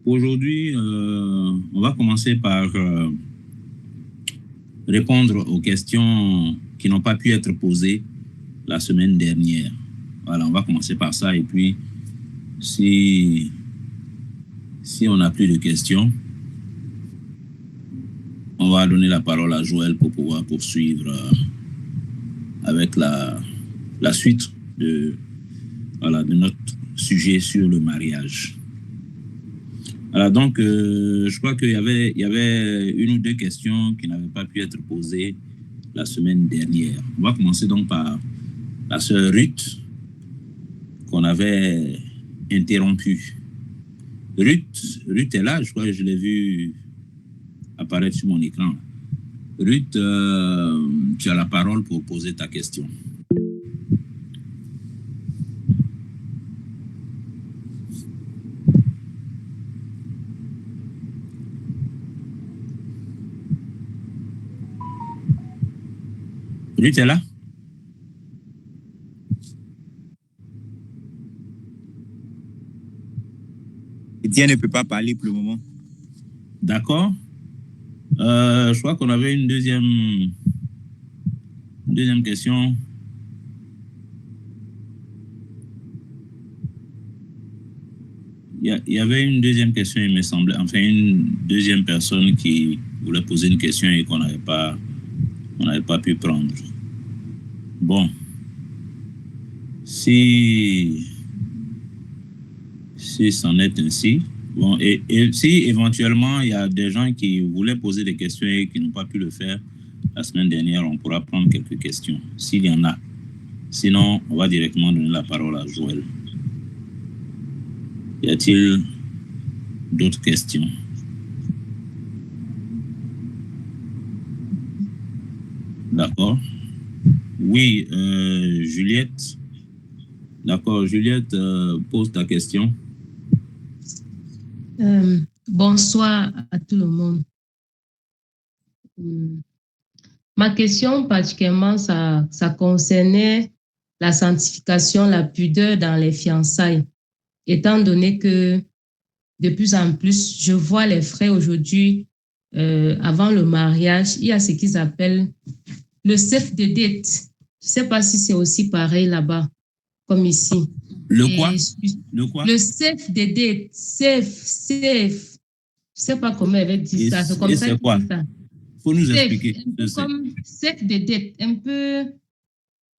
Aujourd'hui, on va commencer par répondre aux questions qui n'ont pas pu être posées la semaine dernière. Voilà, on va commencer par ça et puis si on n'a plus de questions, on va donner la parole à Joël pour pouvoir poursuivre avec la suite de notre sujet sur le mariage. Alors donc, je crois qu'il y avait une ou deux questions qui n'avaient pas pu être posées la semaine dernière. On va commencer donc par la sœur Ruth, qu'on avait interrompue. Ruth est là, je crois que je l'ai vu apparaître sur mon écran. Ruth, tu as la parole pour poser ta question. Ruth est là? Étienne ne peut pas parler pour le moment. D'accord. Je crois qu'on avait une deuxième question. Il y avait une deuxième question, il me semblait. Enfin, une deuxième personne qui voulait poser une question et qu'on n'avait pas pu prendre. Bon. Si c'en est ainsi. Bon, et si éventuellement il y a des gens qui voulaient poser des questions et qui n'ont pas pu le faire la semaine dernière, on pourra prendre quelques questions, s'il y en a. Sinon, on va directement donner la parole à Joël. Y a-t-il d'autres questions? D'accord. Oui, Juliette. D'accord, Juliette, pose ta question. Bonsoir à tout le monde. Ma question particulièrement, ça concernait la sanctification, la pudeur dans les fiançailles. Étant donné que de plus en plus, je vois les frères aujourd'hui, avant le mariage, il y a ce qu'ils appellent le save the date. Je ne sais pas si c'est aussi pareil là-bas, comme ici. Le quoi? Le save the date. Save. Je ne sais pas comment elle va dire ça. C'est comme ça c'est quoi? Il faut nous expliquer. Un peu comme save the date. Un peu,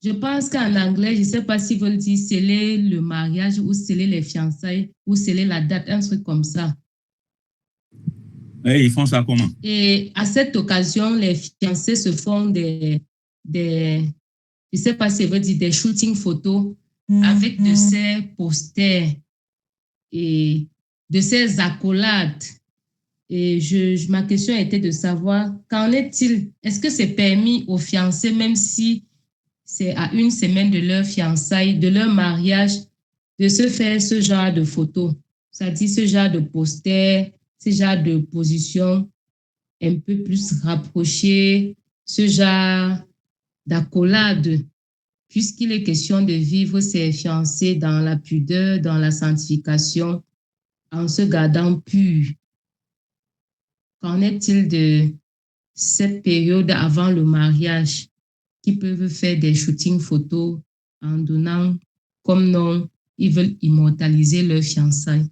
je pense qu'en anglais, je ne sais pas s'ils veulent dire sceller le mariage ou sceller les fiançailles ou sceller la date, un truc comme ça. Et ils font ça comment? Et à cette occasion, les fiancés se font je ne sais pas si veut dire des shootings photos avec de ces posters et de ces accolades. Et ma question était de savoir, qu'en est-il? Est-ce que c'est permis aux fiancés, même si c'est à une semaine de leur fiançailles, de leur mariage, de se faire ce genre de photos? C'est-à-dire ce genre de posters, ce genre de position un peu plus rapprochée, ce genre d'accolade, puisqu'il est question de vivre ses fiancés dans la pudeur, dans la sanctification, en se gardant pur. Qu'en est-il de cette période avant le mariage qui peuvent faire des shootings photos en donnant comme nom, ils veulent immortaliser leur fiançailles?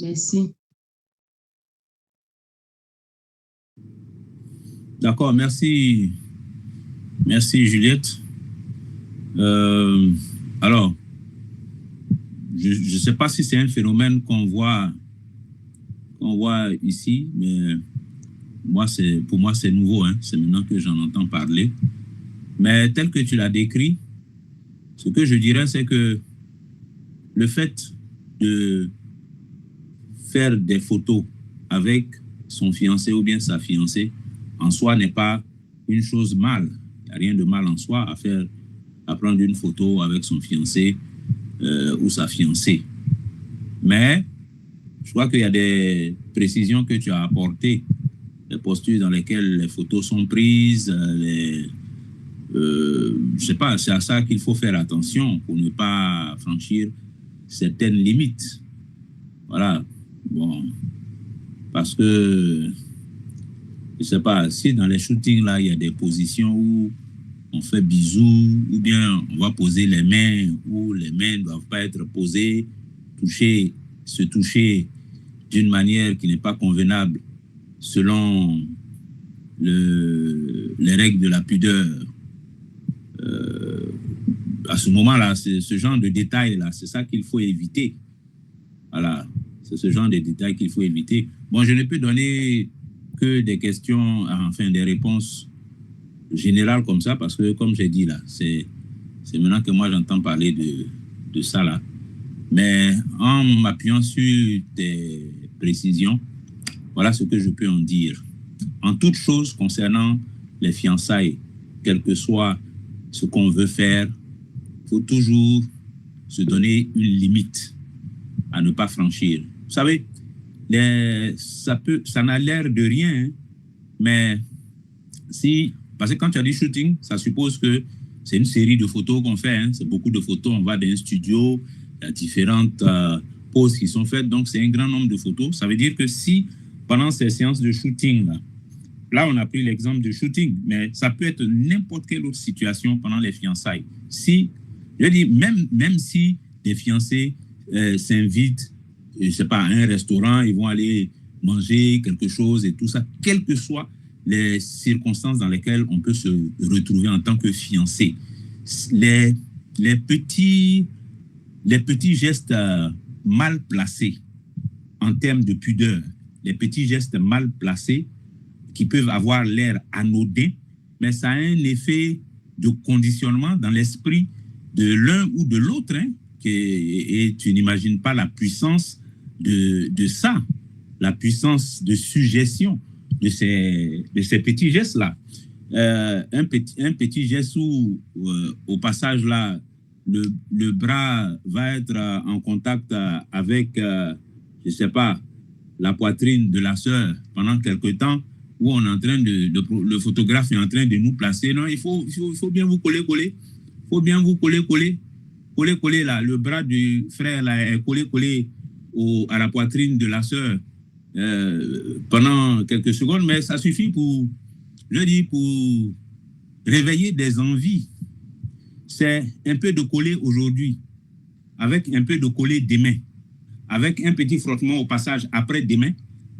Merci. D'accord, merci. Merci Juliette. Alors, je ne sais pas si c'est un phénomène qu'on voit ici, mais pour moi c'est nouveau, hein. C'est maintenant que j'en entends parler. Mais tel que tu l'as décrit, ce que je dirais, c'est que le fait de faire des photos avec son fiancé ou bien sa fiancée, en soi n'est pas une chose mal. Il n'y a rien de mal en soi à prendre une photo avec son fiancé ou sa fiancée. Mais je crois qu'il y a des précisions que tu as apportées, les postures dans lesquelles les photos sont prises, je ne sais pas, c'est à ça qu'il faut faire attention pour ne pas franchir certaines limites. Voilà, Bon, parce que, je ne sais pas, si dans les shootings, là, il y a des positions où on fait bisous, ou bien on va poser les mains, ou les mains ne doivent pas être posées, se toucher d'une manière qui n'est pas convenable selon les règles de la pudeur. À ce moment-là, c'est ce genre de détails-là, c'est ça qu'il faut éviter. Voilà, c'est ce genre de détails qu'il faut éviter. Bon, je ne peux donner que des questions, enfin des réponses générales comme ça, parce que, comme j'ai dit là, c'est maintenant que moi j'entends parler de ça là. Mais en m'appuyant sur tes précisions, voilà ce que je peux en dire. En toute chose concernant les fiançailles, quel que soit ce qu'on veut faire, il faut toujours se donner une limite à ne pas franchir. Vous savez, ça n'a l'air de rien, hein, mais parce que quand tu as dit shooting, ça suppose que c'est une série de photos qu'on fait, hein, c'est beaucoup de photos, on va dans un studio, il y a différentes poses qui sont faites, donc c'est un grand nombre de photos. Ça veut dire que si, pendant ces séances de shooting, là on a pris l'exemple de shooting, mais ça peut être n'importe quelle autre situation pendant les fiançailles. Si, je dis, même si des fiancés s'invitent, je ne sais pas, à un restaurant, ils vont aller manger quelque chose et tout ça, quelles que soient les circonstances dans lesquelles on peut se retrouver en tant que fiancé. Les petits gestes mal placés en termes de pudeur, les petits gestes mal placés qui peuvent avoir l'air anodins, mais ça a un effet de conditionnement dans l'esprit de l'un ou de l'autre, hein, et tu n'imagines pas la puissance de ça, la puissance de suggestion de ces petits gestes-là. Un petit geste où, au passage là, le bras va être en contact avec, je ne sais pas, la poitrine de la sœur pendant quelque temps, où on est en train le photographe est en train de nous placer. Non, il faut bien vous coller. Il faut bien vous coller là. Le bras du frère là est collé à la poitrine de la sœur pendant quelques secondes, mais ça suffit pour réveiller des envies. C'est un peu de coller aujourd'hui, avec un peu de coller demain, avec un petit frottement au passage après demain.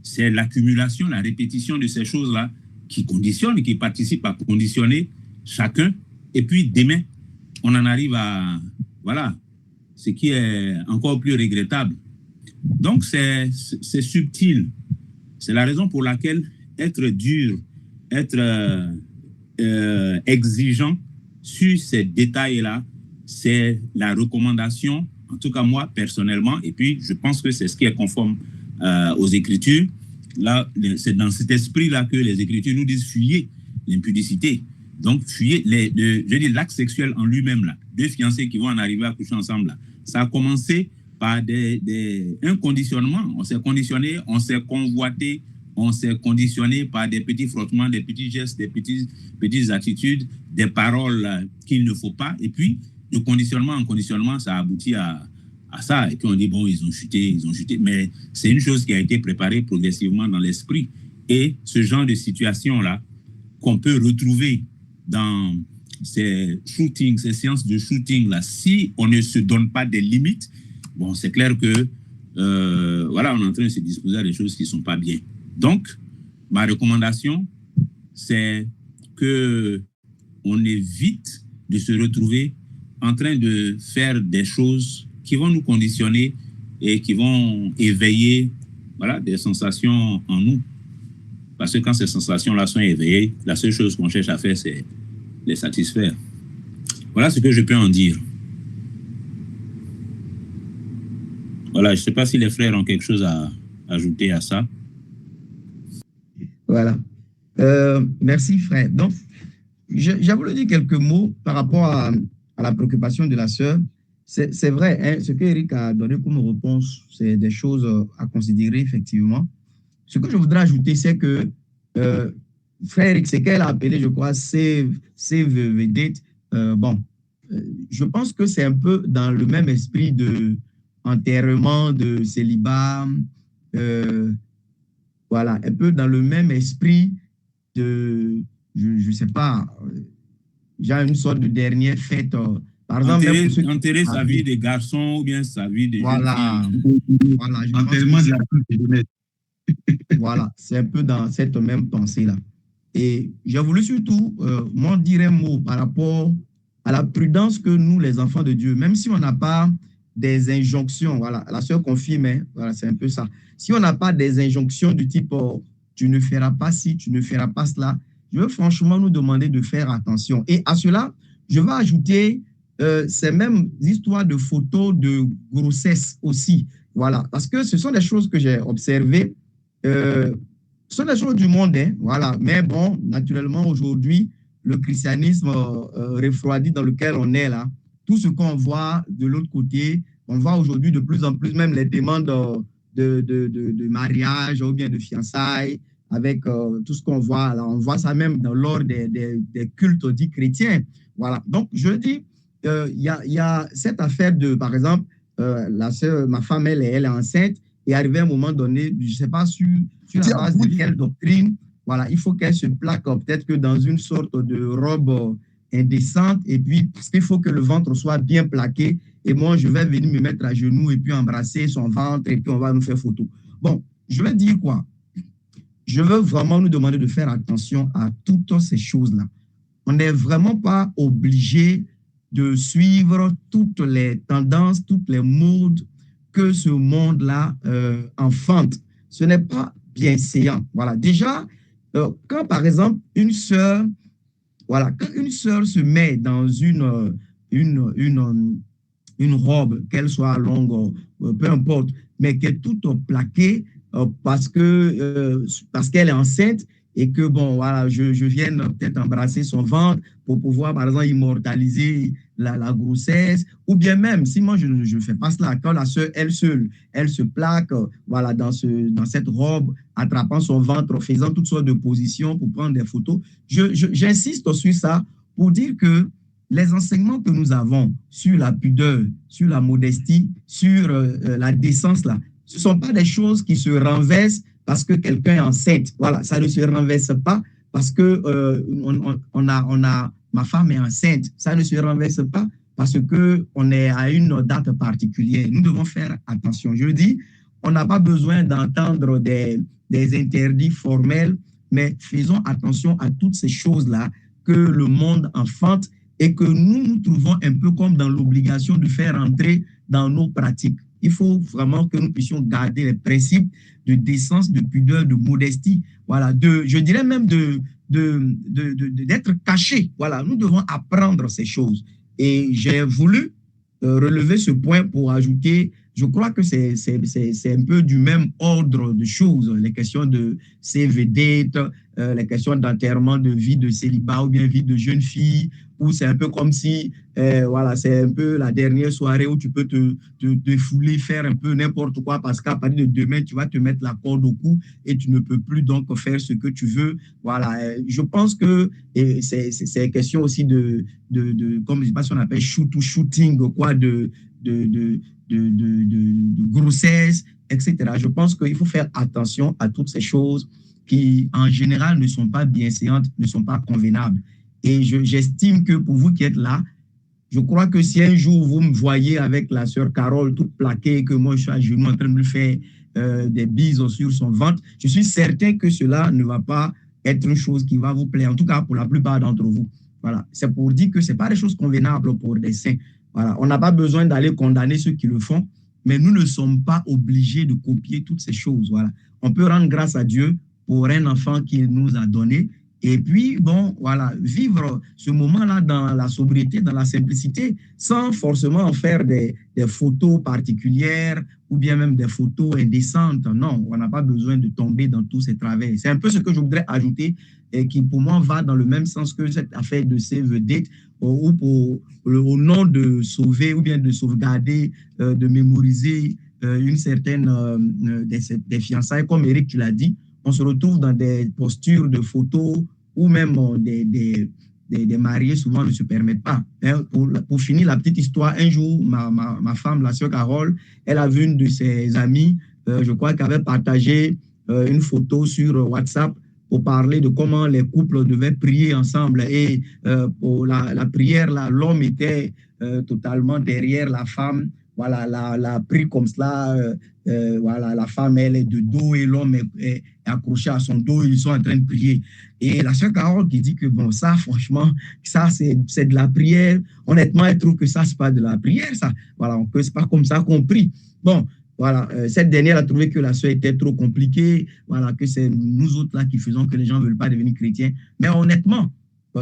C'est l'accumulation, la répétition de ces choses-là qui conditionnent, qui participent à conditionner chacun. Et puis demain, on en arrive à, voilà, ce qui est encore plus regrettable. Donc, c'est subtil. C'est la raison pour laquelle être dur, être exigeant sur ces détails-là, c'est la recommandation, en tout cas moi, personnellement, et puis je pense que c'est ce qui est conforme aux Écritures. Là, c'est dans cet esprit-là que les Écritures nous disent fuyez l'impudicité. Donc, fuyez, je dis l'acte sexuel en lui-même, là, deux fiancés qui vont en arriver à coucher ensemble, là, ça a commencé par un conditionnement. On s'est conditionné, on s'est convoité, on s'est conditionné par des petits frottements, des petits gestes, des petites attitudes, des paroles qu'il ne faut pas. Et puis, de conditionnement en conditionnement, ça aboutit à ça. Et puis, on dit, bon, ils ont chuté. Mais c'est une chose qui a été préparée progressivement dans l'esprit. Et ce genre de situation-là, qu'on peut retrouver dans ces shootings, ces séances de shooting-là, si on ne se donne pas des limites, bon, c'est clair que, voilà, on est en train de se disposer à des choses qui ne sont pas bien. Donc, ma recommandation, c'est qu'on évite de se retrouver en train de faire des choses qui vont nous conditionner et qui vont éveiller, voilà, des sensations en nous. Parce que quand ces sensations-là sont éveillées, la seule chose qu'on cherche à faire, c'est les satisfaire. Voilà ce que je peux en dire. Voilà, je ne sais pas si les frères ont quelque chose à ajouter à ça. Voilà. Merci, frère. Donc, j'ai voulu dire quelques mots par rapport à la préoccupation de la sœur. C'est vrai, hein, ce qu'Éric a donné comme réponse, c'est des choses à considérer, effectivement. Ce que je voudrais ajouter, c'est que frère Eric, c'est qu'elle a appelé, je crois, save the date. Je pense que c'est un peu dans le même esprit de enterrement, de célibat, voilà, un peu dans le même esprit de, je sais pas, genre une sorte de dernière fête. Par exemple, même pour ceux qui Enterrer sont sa vie mariés. de garçon ou bien sa vie de jeune fille. Voilà, voilà, je pense Enterrement que de la jeunesse. voilà, c'est un peu dans cette même pensée-là. Et j'ai voulu surtout m'en dire un mot par rapport à la prudence que nous, les enfants de Dieu, même si on n'a pas des injonctions, voilà, la sœur confirme, hein, voilà, c'est un peu ça. Si on n'a pas des injonctions du type tu ne feras pas ci, tu ne feras pas cela, je veux franchement nous demander de faire attention. Et à cela, je vais ajouter ces mêmes histoires de photos de grossesse aussi. Voilà, parce que ce sont des choses que j'ai observées. Ce sont des choses du monde, hein, voilà. Mais bon, naturellement, aujourd'hui, le christianisme refroidi dans lequel on est là, tout ce qu'on voit de l'autre côté, on voit aujourd'hui de plus en plus même les demandes de mariage ou bien de fiançailles avec tout ce qu'on voit là. On voit ça même dans l'ordre des cultes dits chrétiens. Voilà. Donc, je dis, y a cette affaire de, par exemple, la soeur, ma femme, elle est enceinte et arrivé à un moment donné, je ne sais pas sur la base de quelle doctrine, voilà, il faut qu'elle se plaque peut-être que dans une sorte de robe indécente et puis il faut que le ventre soit bien plaqué et moi, je vais venir me mettre à genoux et puis embrasser son ventre et puis on va nous faire photo. Bon, je vais dire quoi? Je veux vraiment nous demander de faire attention à toutes ces choses-là. On n'est vraiment pas obligé de suivre toutes les tendances, toutes les modes que ce monde-là enfante. Ce n'est pas bienséant. Voilà. Déjà, quand par exemple une sœur, voilà, quand une sœur se met dans une robe, qu'elle soit longue, peu importe, mais qui est toute plaquée parce qu'elle est enceinte et que, bon, voilà, je vienne peut-être embrasser son ventre pour pouvoir, par exemple, immortaliser la grossesse, ou bien même, si moi, je ne fais pas cela, quand la sœur, elle se plaque, voilà, dans cette robe, attrapant son ventre, faisant toutes sortes de positions pour prendre des photos, j'insiste sur ça pour dire que les enseignements que nous avons sur la pudeur, sur la modestie, sur la décence, là, ce ne sont pas des choses qui se renversent parce que quelqu'un est enceinte. Voilà, ça ne se renverse pas parce que ma femme est enceinte. Ça ne se renverse pas parce qu'on est à une date particulière. Nous devons faire attention. Je dis, on n'a pas besoin d'entendre des interdits formels, mais faisons attention à toutes ces choses-là que le monde enfante et que nous trouvons un peu comme dans l'obligation de faire entrer dans nos pratiques. Il faut vraiment que nous puissions garder les principes de décence, de pudeur, de modestie, voilà, je dirais même d'être caché. Voilà, nous devons apprendre ces choses. Et j'ai voulu relever ce point pour ajouter, je crois que c'est un peu du même ordre de choses, les questions de CVD, les questions d'enterrement de vie de célibat ou bien vie de jeune fille, où c'est un peu comme si, voilà, c'est un peu la dernière soirée où tu peux te fouler, faire un peu n'importe quoi, parce qu'à partir de demain, tu vas te mettre la corde au cou et tu ne peux plus donc faire ce que tu veux. Voilà, je pense que c'est question aussi comme je sais pas si on appelle shooting, quoi, de grossesse, etc. Je pense qu'il faut faire attention à toutes ces choses qui, en général, ne sont pas bienséantes, ne sont pas convenables. Et j'estime que pour vous qui êtes là, je crois que si un jour vous me voyez avec la sœur Carole toute plaquée, que moi je suis à genoux en train de lui faire des bises sur son ventre, je suis certain que cela ne va pas être une chose qui va vous plaire, en tout cas pour la plupart d'entre vous. Voilà. C'est pour dire que ce n'est pas des choses convenables pour des saints. Voilà. On n'a pas besoin d'aller condamner ceux qui le font, mais nous ne sommes pas obligés de copier toutes ces choses. Voilà. On peut rendre grâce à Dieu pour un enfant qu'il nous a donné. Et puis, bon, voilà, vivre ce moment-là dans la sobriété, dans la simplicité, sans forcément en faire des photos particulières ou bien même des photos indécentes. Non, on n'a pas besoin de tomber dans tous ces travers. C'est un peu ce que je voudrais ajouter et qui, pour moi, va dans le même sens que cette affaire de save date ou au nom de sauver ou bien de sauvegarder, de mémoriser une certaine des fiançailles, comme Eric, tu l'as dit. On se retrouve dans des postures de photos ou même des mariés souvent ne se permettent pas. Hein. Pour finir la petite histoire, un jour, ma femme, la sœur Carole, elle a vu une de ses amies je crois, qui avait partagé une photo sur WhatsApp pour parler de comment les couples devaient prier ensemble. Et pour la prière, l'homme était totalement derrière la femme. Voilà, la prie comme cela. Voilà, la femme, elle est de dos et l'homme est accroché à son dos. Ils sont en train de prier. Et la sœur Carole qui dit que, bon, ça, franchement, ça, c'est de la prière. Honnêtement, elle trouve que ça, c'est pas de la prière, ça. Voilà, que c'est pas comme ça qu'on prie. Bon, voilà, cette dernière a trouvé que la sœur était trop compliquée, voilà, que c'est nous autres là qui faisons que les gens ne veulent pas devenir chrétiens. Mais honnêtement,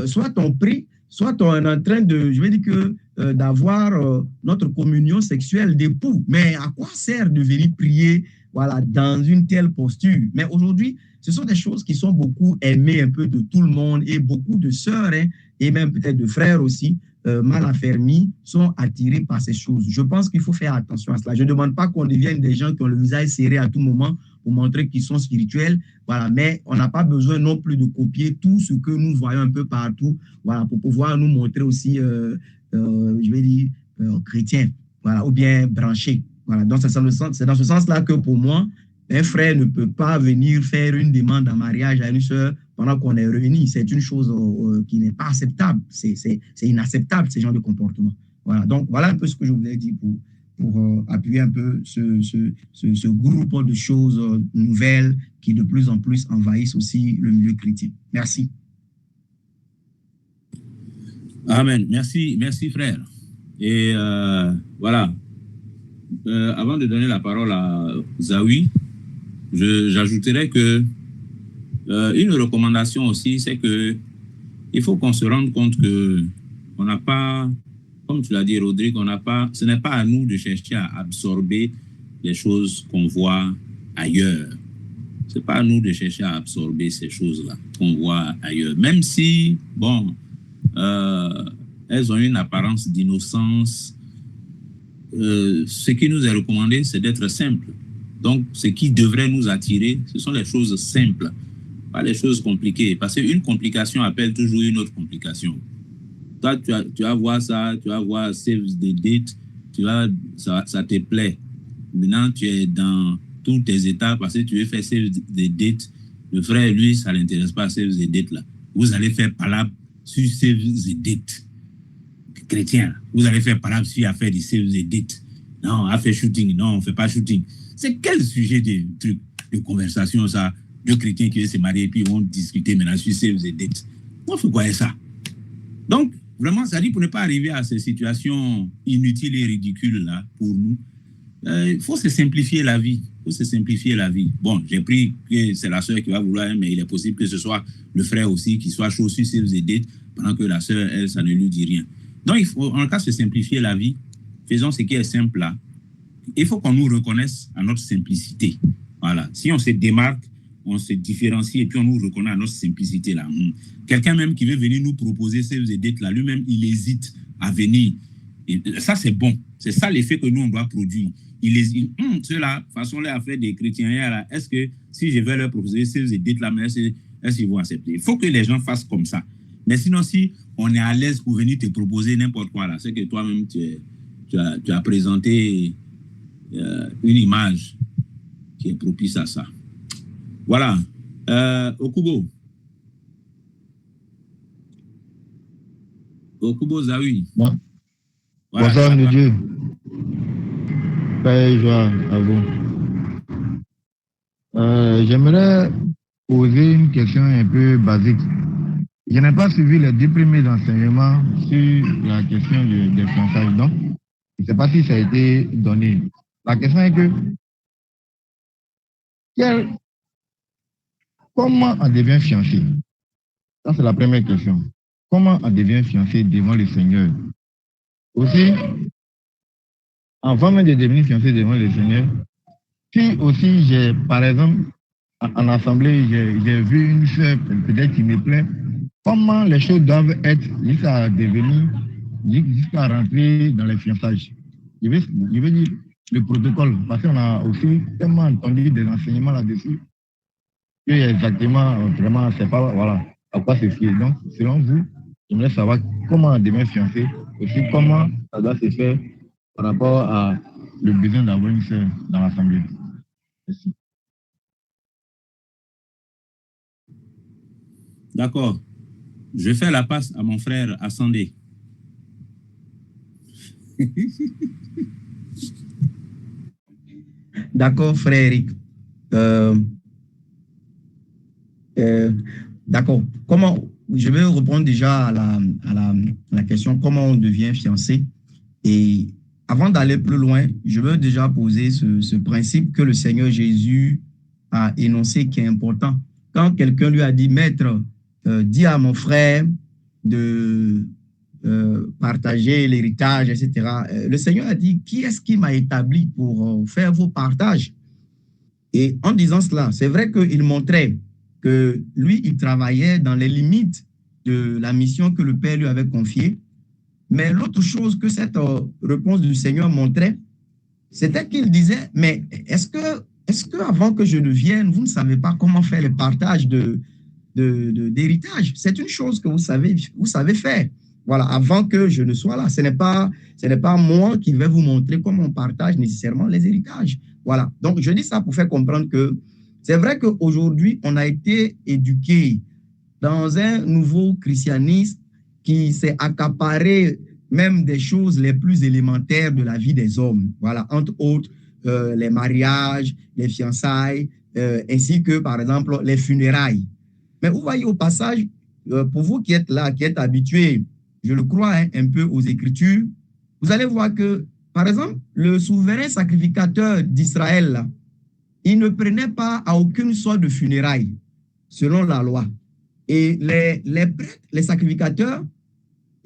soit on prie, soit on est en train de, je vais dire que d'avoir notre communion sexuelle d'époux. Mais à quoi sert de venir prier, voilà, dans une telle posture? Mais aujourd'hui, ce sont des choses qui sont beaucoup aimées un peu de tout le monde et beaucoup de sœurs, hein, et même peut-être de frères aussi, mal affermis, sont attirés par ces choses. Je pense qu'il faut faire attention à cela. Je ne demande pas qu'on devienne des gens qui ont le visage serré à tout moment pour montrer qu'ils sont spirituels, voilà, mais on n'a pas besoin non plus de copier tout ce que nous voyons un peu partout, voilà, pour pouvoir nous montrer aussi, je vais dire, chrétiens, voilà, ou bien branchés. Voilà. Donc, c'est dans ce sens-là que pour moi, un frère ne peut pas venir faire une demande en mariage à une sœur pendant qu'on est réunis. C'est une chose qui n'est pas acceptable. C'est inacceptable, ce genre de comportement. Voilà. Donc, voilà un peu ce que je voulais dire pour appuyer un peu ce groupe de choses nouvelles qui de plus en plus envahissent aussi le milieu chrétien. Merci. Amen. Merci, merci frère. Et voilà. Avant de donner la parole à Zawi, j'ajouterais que une recommandation aussi, c'est que il faut qu'on se rende compte que on n'a pas, comme tu l'as dit, Rodrigue, ce n'est pas à nous de chercher à absorber les choses qu'on voit ailleurs. C'est pas à nous de chercher à absorber ces choses-là qu'on voit ailleurs. Même si, bon, elles ont une apparence d'innocence, ce qui nous est recommandé, c'est d'être simple. Donc, ce qui devrait nous attirer, ce sont les choses simples, pas les choses compliquées. Parce qu'une complication appelle toujours une autre complication. Toi, tu vas voir ça, tu vas voir Save the Date, ça te plaît. Maintenant, tu es dans tous tes états parce que tu veux faire Save the Date. Le frère, lui, ça ne l'intéresse pas, Save the Date là. Vous allez faire palabre sur Save the Date. Chrétien, vous allez faire palabre sur affaire de Save the Date. Non, affaire shooting, non, on ne fait pas shooting. C'est quel sujet de truc, de conversation, ça? Deux chrétiens qui veulent se marier et puis ils vont discuter maintenant sur Save the Date. On fait quoi ça? Donc, vraiment, ça dit pour ne pas arriver à ces situations inutiles et ridicules là pour nous, il faut se simplifier la vie. Il faut se simplifier la vie. Bon, j'ai pris que c'est la sœur qui va vouloir, mais il est possible que ce soit le frère aussi qui soit chaud sur Save the Date pendant que la sœur, elle, ça ne lui dit rien. Donc, il faut en cas se simplifier la vie. Faisons ce qui est simple là. Il faut qu'on nous reconnaisse à notre simplicité. Voilà. Si on se démarque, on se différencie et puis on nous reconnaît à notre simplicité là. Quelqu'un même qui veut venir nous proposer Save the Date là, lui-même, il hésite à venir. Et ça, c'est bon. C'est ça l'effet que nous, on doit produire. Il hésite. Ceux-là, façon là, à faire des chrétiens là, est-ce que si je vais leur proposer Save the Date là, est-ce qu'ils vont accepter? Il faut que les gens fassent comme ça. Mais sinon, si on est à l'aise pour venir te proposer n'importe quoi là, c'est que toi-même, tu as présenté une image qui est propice à ça. Voilà. Okubo Zawi. Bon. Voilà, bonsoir, de Dieu. Paix et joie à vous. J'aimerais poser une question un peu basique. Je n'ai pas suivi les 10 premiers enseignements sur la question des fiançailles. Donc, je ne sais pas si ça a été donné. La question est que comment on devient fiancé? Ça, c'est la première question. Comment on devient fiancé devant le Seigneur? Aussi, avant même de devenir fiancé devant le Seigneur, si aussi j'ai, par exemple, en assemblée, j'ai vu une soeur peut-être qui me plaît, comment les choses doivent être jusqu'à devenir, jusqu'à rentrer dans les fiançailles? Je veux dire le protocole, parce qu'on a aussi tellement entendu des enseignements là-dessus que exactement, vraiment, c'est pas, voilà, à quoi se fier. Donc, selon vous, j'aimerais savoir comment on devient fiancé, aussi comment ça doit se faire par rapport à le besoin d'avoir une sœur dans l'assemblée. Merci. D'accord. Je fais la passe à mon frère Ascendé. D'accord, frère Eric. Euh, euh, d'accord. Comment, je vais répondre déjà à la question comment on devient fiancé. Et avant d'aller plus loin, je veux déjà poser ce principe que le Seigneur Jésus a énoncé qui est important. Quand quelqu'un lui a dit, Maître, dis à mon frère de partager l'héritage, etc. Le Seigneur a dit, qui est-ce qui m'a établi pour faire vos partages? Et en disant cela, c'est vrai qu'il montrait que lui, il travaillait dans les limites de la mission que le Père lui avait confiée. Mais l'autre chose que cette réponse du Seigneur montrait, c'était qu'il disait, mais est-ce que avant que je ne vienne, vous ne savez pas comment faire le partage d'héritage? C'est une chose que vous savez faire. Voilà, avant que je ne sois là. Ce n'est pas moi qui vais vous montrer comment on partage nécessairement les héritages. Voilà. Donc, je dis ça pour faire comprendre que c'est vrai qu'aujourd'hui, on a été éduqué dans un nouveau christianisme qui s'est accaparé même des choses les plus élémentaires de la vie des hommes. Voilà, entre autres, les mariages, les fiançailles, ainsi que, par exemple, les funérailles. Mais vous voyez au passage, pour vous qui êtes là, qui êtes habitués, je le crois, hein, un peu aux Écritures, vous allez voir que, par exemple, le souverain sacrificateur d'Israël, il ne prenait pas à aucune sorte de funérailles, selon la loi. Et les prêtres, les sacrificateurs,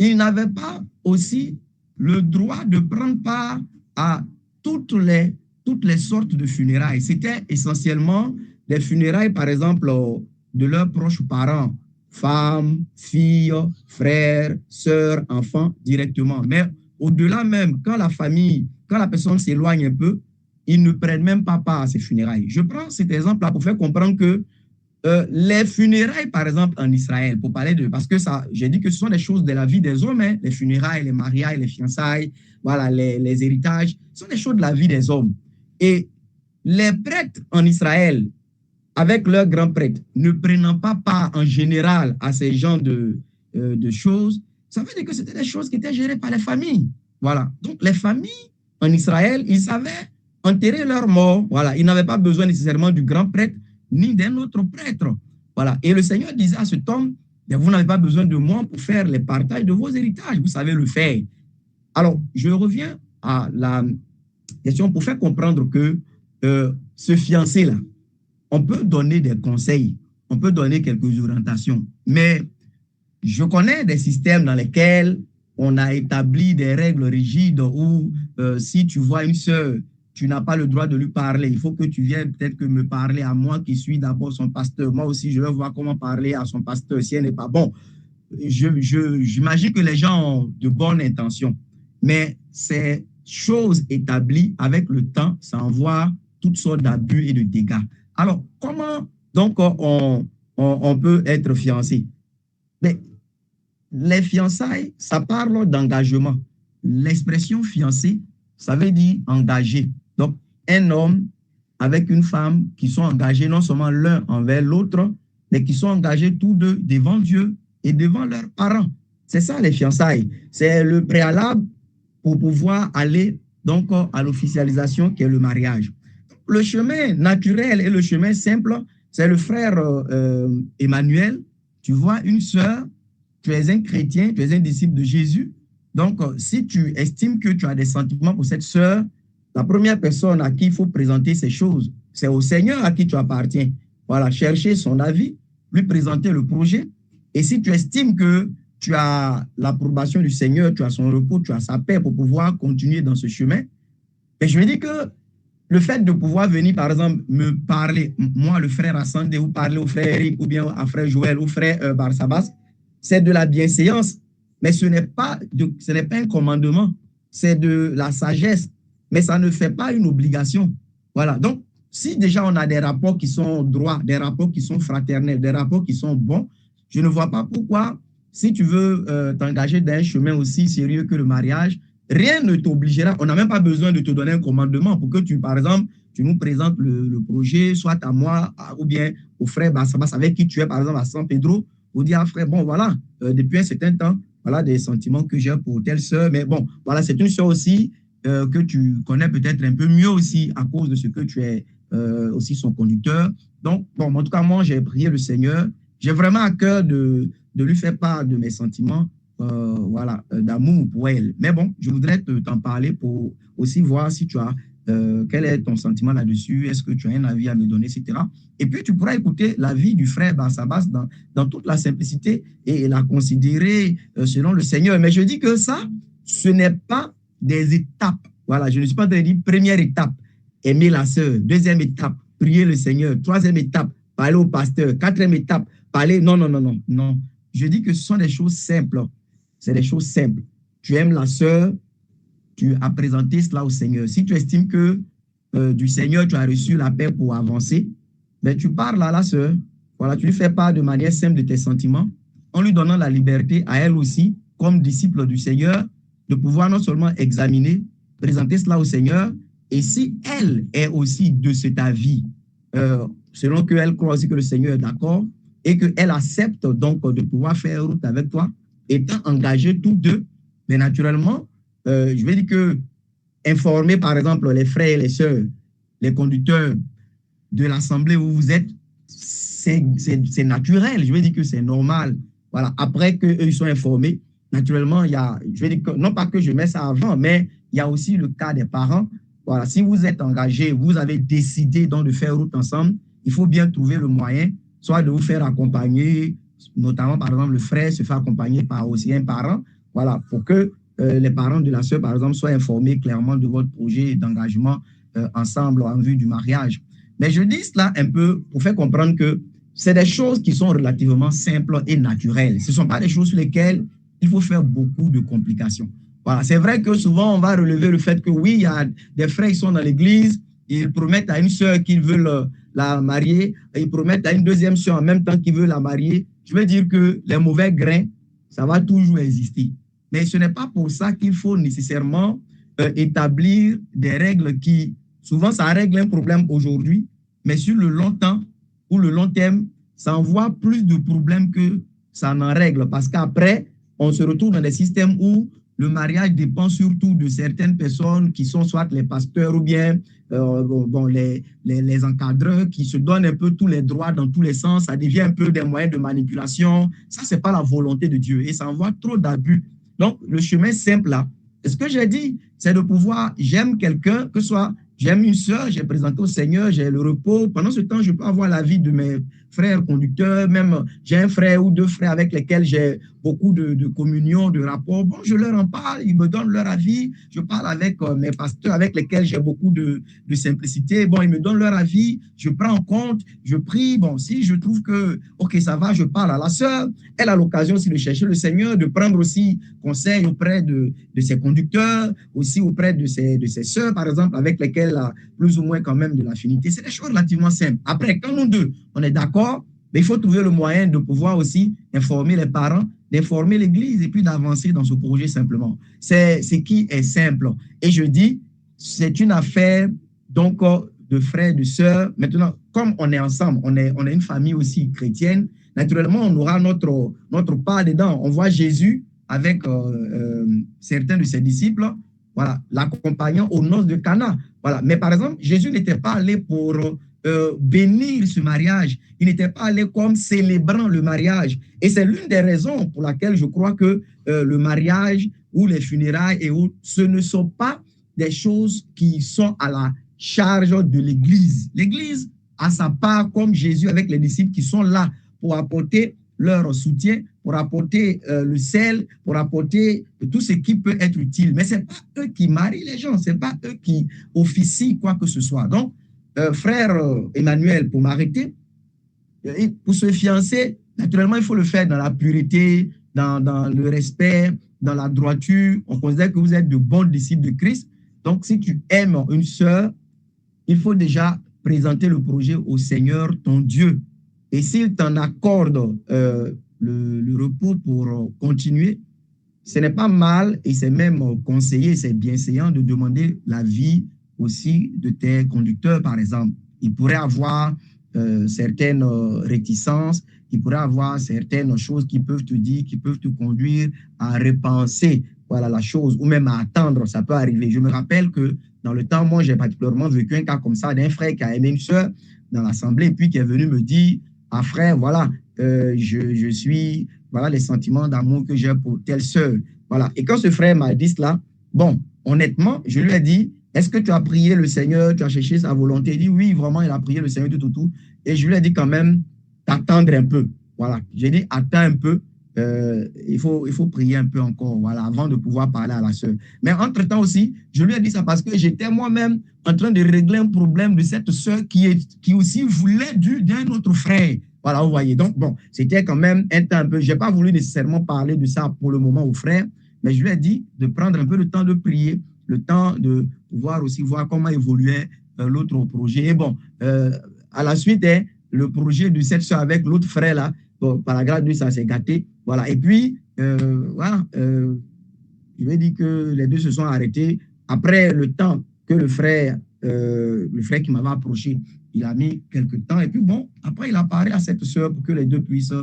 ils n'avaient pas aussi le droit de prendre part à toutes les sortes de funérailles. C'était essentiellement des funérailles, par exemple, de leurs proches parents, femmes, filles, frères, sœurs, enfants, directement. Mais au-delà même, quand la personne s'éloigne un peu, ils ne prennent même pas part à ces funérailles. Je prends cet exemple-là pour faire comprendre que les funérailles, par exemple, en Israël, pour parler de... Parce que ça, j'ai dit que ce sont des choses de la vie des hommes, hein, les funérailles, les mariages, les fiançailles, voilà, les héritages, ce sont des choses de la vie des hommes. Et les prêtres en Israël, avec leurs grands prêtres, ne prenant pas part en général à ces genres de choses, ça veut dire que c'était des choses qui étaient gérées par les familles. Voilà. Donc, les familles en Israël, ils savaient enterrer leurs morts. Voilà. Ils n'avaient pas besoin nécessairement du grand prêtre ni d'un autre prêtre. Voilà. Et le Seigneur disait à cet homme, vous n'avez pas besoin de moi pour faire les partages de vos héritages. Vous savez le faire. Alors, je reviens à la question pour faire comprendre que ce fiancé-là, on peut donner des conseils, on peut donner quelques orientations, mais je connais des systèmes dans lesquels on a établi des règles rigides où si tu vois une sœur, tu n'as pas le droit de lui parler. Il faut que tu viennes peut-être que me parler à moi qui suis d'abord son pasteur. Moi aussi, je vais voir comment parler à son pasteur si elle n'est pas bon. J'imagine que les gens ont de bonnes intentions, mais ces choses établies avec le temps, ça envoie toutes sortes d'abus et de dégâts. Alors, comment donc on peut être fiancé? Mais les fiançailles, ça parle d'engagement. L'expression fiancé, ça veut dire engagé. Donc, un homme avec une femme qui sont engagés non seulement l'un envers l'autre, mais qui sont engagés tous deux devant Dieu et devant leurs parents. C'est ça les fiançailles. C'est le préalable pour pouvoir aller donc à l'officialisation qui est le mariage. Le chemin naturel et le chemin simple, c'est le frère Emmanuel. Tu vois une sœur, tu es un chrétien, tu es un disciple de Jésus. Donc, si tu estimes que tu as des sentiments pour cette sœur, la première personne à qui il faut présenter ces choses, c'est au Seigneur à qui tu appartiens. Voilà, chercher son avis, lui présenter le projet. Et si tu estimes que tu as l'approbation du Seigneur, tu as son repos, tu as sa paix pour pouvoir continuer dans ce chemin, et je me dis que le fait de pouvoir venir, par exemple, me parler, moi, le frère Ascendé, ou parler au frère Eric, ou bien à frère Joël, ou frère Barsabas, c'est de la bienséance. Mais ce n'est pas un commandement, c'est de la sagesse. Mais ça ne fait pas une obligation. Voilà. Donc, si déjà on a des rapports qui sont droits, des rapports qui sont fraternels, des rapports qui sont bons, je ne vois pas pourquoi, si tu veux t'engager dans un chemin aussi sérieux que le mariage, rien ne t'obligera. On n'a même pas besoin de te donner un commandement pour que tu, par exemple, tu nous présentes le projet, soit à moi ou bien au frère Bassabas avec qui tu es, par exemple, à San Pedro, pour dire, frère, bon, voilà, depuis un certain temps, voilà des sentiments que j'ai pour telle sœur, mais bon, voilà, c'est une sœur aussi que tu connais peut-être un peu mieux aussi à cause de ce que tu es aussi son conducteur. Donc, bon, en tout cas, moi, j'ai prié le Seigneur. J'ai vraiment à cœur de lui faire part de mes sentiments, voilà, d'amour pour elle. Mais bon, je voudrais t'en parler pour aussi voir si tu as, quel est ton sentiment là-dessus, est-ce que tu as un avis à me donner, etc. Et puis, tu pourras écouter l'avis du frère Bassabas dans toute la simplicité et la considérer selon le Seigneur. Mais je dis que ça, ce n'est pas des étapes. Voilà, je ne suis pas en train de dire première étape, aimer la sœur. Deuxième étape, prier le Seigneur. Troisième étape, parler au pasteur. Quatrième étape, parler. Non, non, non, non, non. Je dis que ce sont des choses simples. C'est des choses simples. Tu aimes la sœur, tu as présenté cela au Seigneur. Si tu estimes que du Seigneur, tu as reçu la paix pour avancer, ben, tu parles à la sœur. Voilà, tu lui fais part de manière simple de tes sentiments, en lui donnant la liberté à elle aussi, comme disciple du Seigneur, de pouvoir non seulement examiner, présenter cela au Seigneur, et si elle est aussi de cet avis, selon qu'elle croit aussi que le Seigneur est d'accord, et qu'elle accepte donc de pouvoir faire route avec toi, étant engagés tous deux, mais naturellement, je vais dire que informer par exemple les frères et les sœurs, les conducteurs de l'assemblée où vous êtes, c'est naturel, je vais dire que c'est normal. Voilà, après qu'eux ils sont informés, naturellement, il y a, je vais dire que, non pas que je mets ça avant, mais il y a aussi le cas des parents. Voilà, si vous êtes engagés, vous avez décidé donc de faire route ensemble, il faut bien trouver le moyen, soit de vous faire accompagner, notamment par exemple le frère se fait accompagner par aussi un parent, voilà, pour que les parents de la sœur, par exemple, soient informés clairement de votre projet d'engagement ensemble en vue du mariage. Mais je dis cela un peu pour faire comprendre que c'est des choses qui sont relativement simples et naturelles. Ce ne sont pas des choses sur lesquelles il faut faire beaucoup de complications. Voilà, c'est vrai que souvent, on va relever le fait que oui, il y a des frères qui sont dans l'église, ils promettent à une sœur qu'ils veulent la marier, et ils promettent à une deuxième sœur en même temps qu'ils veulent la marier. Je veux dire que les mauvais grains, ça va toujours exister. Mais ce n'est pas pour ça qu'il faut nécessairement établir des règles qui, souvent, ça règle un problème aujourd'hui, mais sur le long temps ou le long terme, ça envoie plus de problèmes que ça n'en règle. Parce qu'après, on se retrouve dans des systèmes où le mariage dépend surtout de certaines personnes qui sont soit les pasteurs ou bien les encadreurs qui se donnent un peu tous les droits dans tous les sens. Ça devient un peu des moyens de manipulation. Ça, ce n'est pas la volonté de Dieu et ça envoie trop d'abus. Donc, le chemin simple là, ce que j'ai dit, c'est de pouvoir, j'aime quelqu'un, que ce soit, j'aime une sœur, j'ai présenté au Seigneur, j'ai le repos. Pendant ce temps, je peux avoir l'avis de mes frères conducteurs, même j'ai un frère ou deux frères avec lesquels j'ai beaucoup de communion, de rapport. Bon, je leur en parle, ils me donnent leur avis. Je parle avec mes pasteurs avec lesquels j'ai beaucoup de simplicité. Bon, ils me donnent leur avis, je prends en compte, je prie. Bon, si je trouve que, OK, ça va, je parle à la sœur. Elle a l'occasion aussi de chercher le Seigneur, de prendre aussi conseil auprès de ses conducteurs, aussi auprès de ses sœurs, par exemple, avec lesquelles elle a plus ou moins quand même de l'affinité. C'est des choses relativement simples. Après, quand nous deux, on est d'accord, mais il faut trouver le moyen de pouvoir aussi informer les parents, d'informer l'Église et puis d'avancer dans ce projet simplement. C'est ce qui est simple. Et je dis, c'est une affaire donc de frères, de sœurs. Maintenant, comme on est ensemble, on est une famille aussi chrétienne, naturellement, on aura notre part dedans. On voit Jésus avec certains de ses disciples, voilà, l'accompagnant aux noces de Cana. Voilà. Mais par exemple, Jésus n'était pas allé pour bénir ce mariage. Il n'était pas allé comme célébrant le mariage. Et c'est l'une des raisons pour laquelle je crois que le mariage ou les funérailles et autres, ce ne sont pas des choses qui sont à la charge de l'Église. L'Église a sa part comme Jésus avec les disciples qui sont là pour apporter leur soutien, pour apporter le sel, pour apporter tout ce qui peut être utile. Mais ce n'est pas eux qui marient les gens, ce n'est pas eux qui officient quoi que ce soit. Donc, frère Emmanuel, pour m'arrêter, pour se fiancer, naturellement, il faut le faire dans la pureté, dans le respect, dans la droiture. On considère que vous êtes de bons disciples de Christ. Donc, si tu aimes une sœur, il faut déjà présenter le projet au Seigneur, ton Dieu. Et s'il t'en accorde le repos pour continuer, ce n'est pas mal et c'est même conseillé, c'est bienséant de demander l'avis aussi de tes conducteurs, par exemple. Ils pourraient avoir certaines réticences, ils pourraient avoir certaines choses qui peuvent te dire, qui peuvent te conduire à repenser voilà, la chose ou même à attendre, ça peut arriver. Je me rappelle que dans le temps, moi, j'ai particulièrement vécu un cas comme ça d'un frère qui a aimé une soeur dans l'assemblée, puis qui est venu me dire, ah frère, voilà, je suis, voilà les sentiments d'amour que j'ai pour telle soeur. Voilà. Et quand ce frère m'a dit cela, bon, honnêtement, je lui ai dit, est-ce que tu as prié le Seigneur, tu as cherché sa volonté? Il dit, oui, vraiment, il a prié le Seigneur, tout. Et je lui ai dit quand même, d'attendre un peu. Voilà. J'ai dit, attends un peu. Il faut prier un peu encore, voilà, avant de pouvoir parler à la sœur. Mais entre-temps aussi, je lui ai dit ça parce que j'étais moi-même en train de régler un problème de cette sœur qui aussi voulait d'un autre frère. Voilà, vous voyez. Donc, bon, c'était quand même un temps un peu. Je n'ai pas voulu nécessairement parler de ça pour le moment au frère, mais je lui ai dit de prendre un peu le temps de prier, le temps de pouvoir aussi voir comment évoluait l'autre projet. Et bon, à la suite, le projet de cette sœur avec l'autre frère là, bon, par la grâce de Dieu, ça s'est gâté. Voilà. Et puis, voilà, je vais dire que les deux se sont arrêtés. Après le temps que le frère qui m'avait approché, il a mis quelques temps. Et puis, bon, après, il a parlé à cette sœur pour que les deux puissent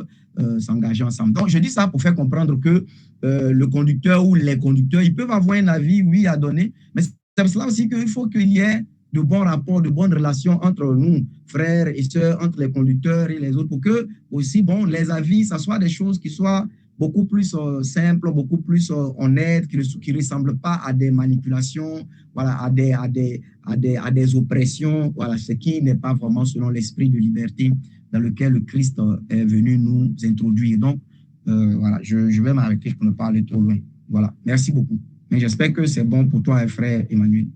s'engager ensemble. Donc, je dis ça pour faire comprendre que le conducteur ou les conducteurs, ils peuvent avoir un avis, oui, à donner. Mais c'est pour cela aussi qu'il faut qu'il y ait de bons rapports, de bonnes relations entre nous, frères et sœurs, entre les conducteurs et les autres, pour que aussi, bon, les avis, ça soit des choses qui soient beaucoup plus simples, beaucoup plus honnêtes, qui ne ressemblent pas à des manipulations, voilà, à des oppressions, voilà, ce qui n'est pas vraiment selon l'esprit de liberté dans lequel le Christ est venu nous introduire. Donc, voilà, je vais m'arrêter pour ne pas aller trop loin. Voilà, merci beaucoup. Mais j'espère que c'est bon pour toi, frère Emmanuel.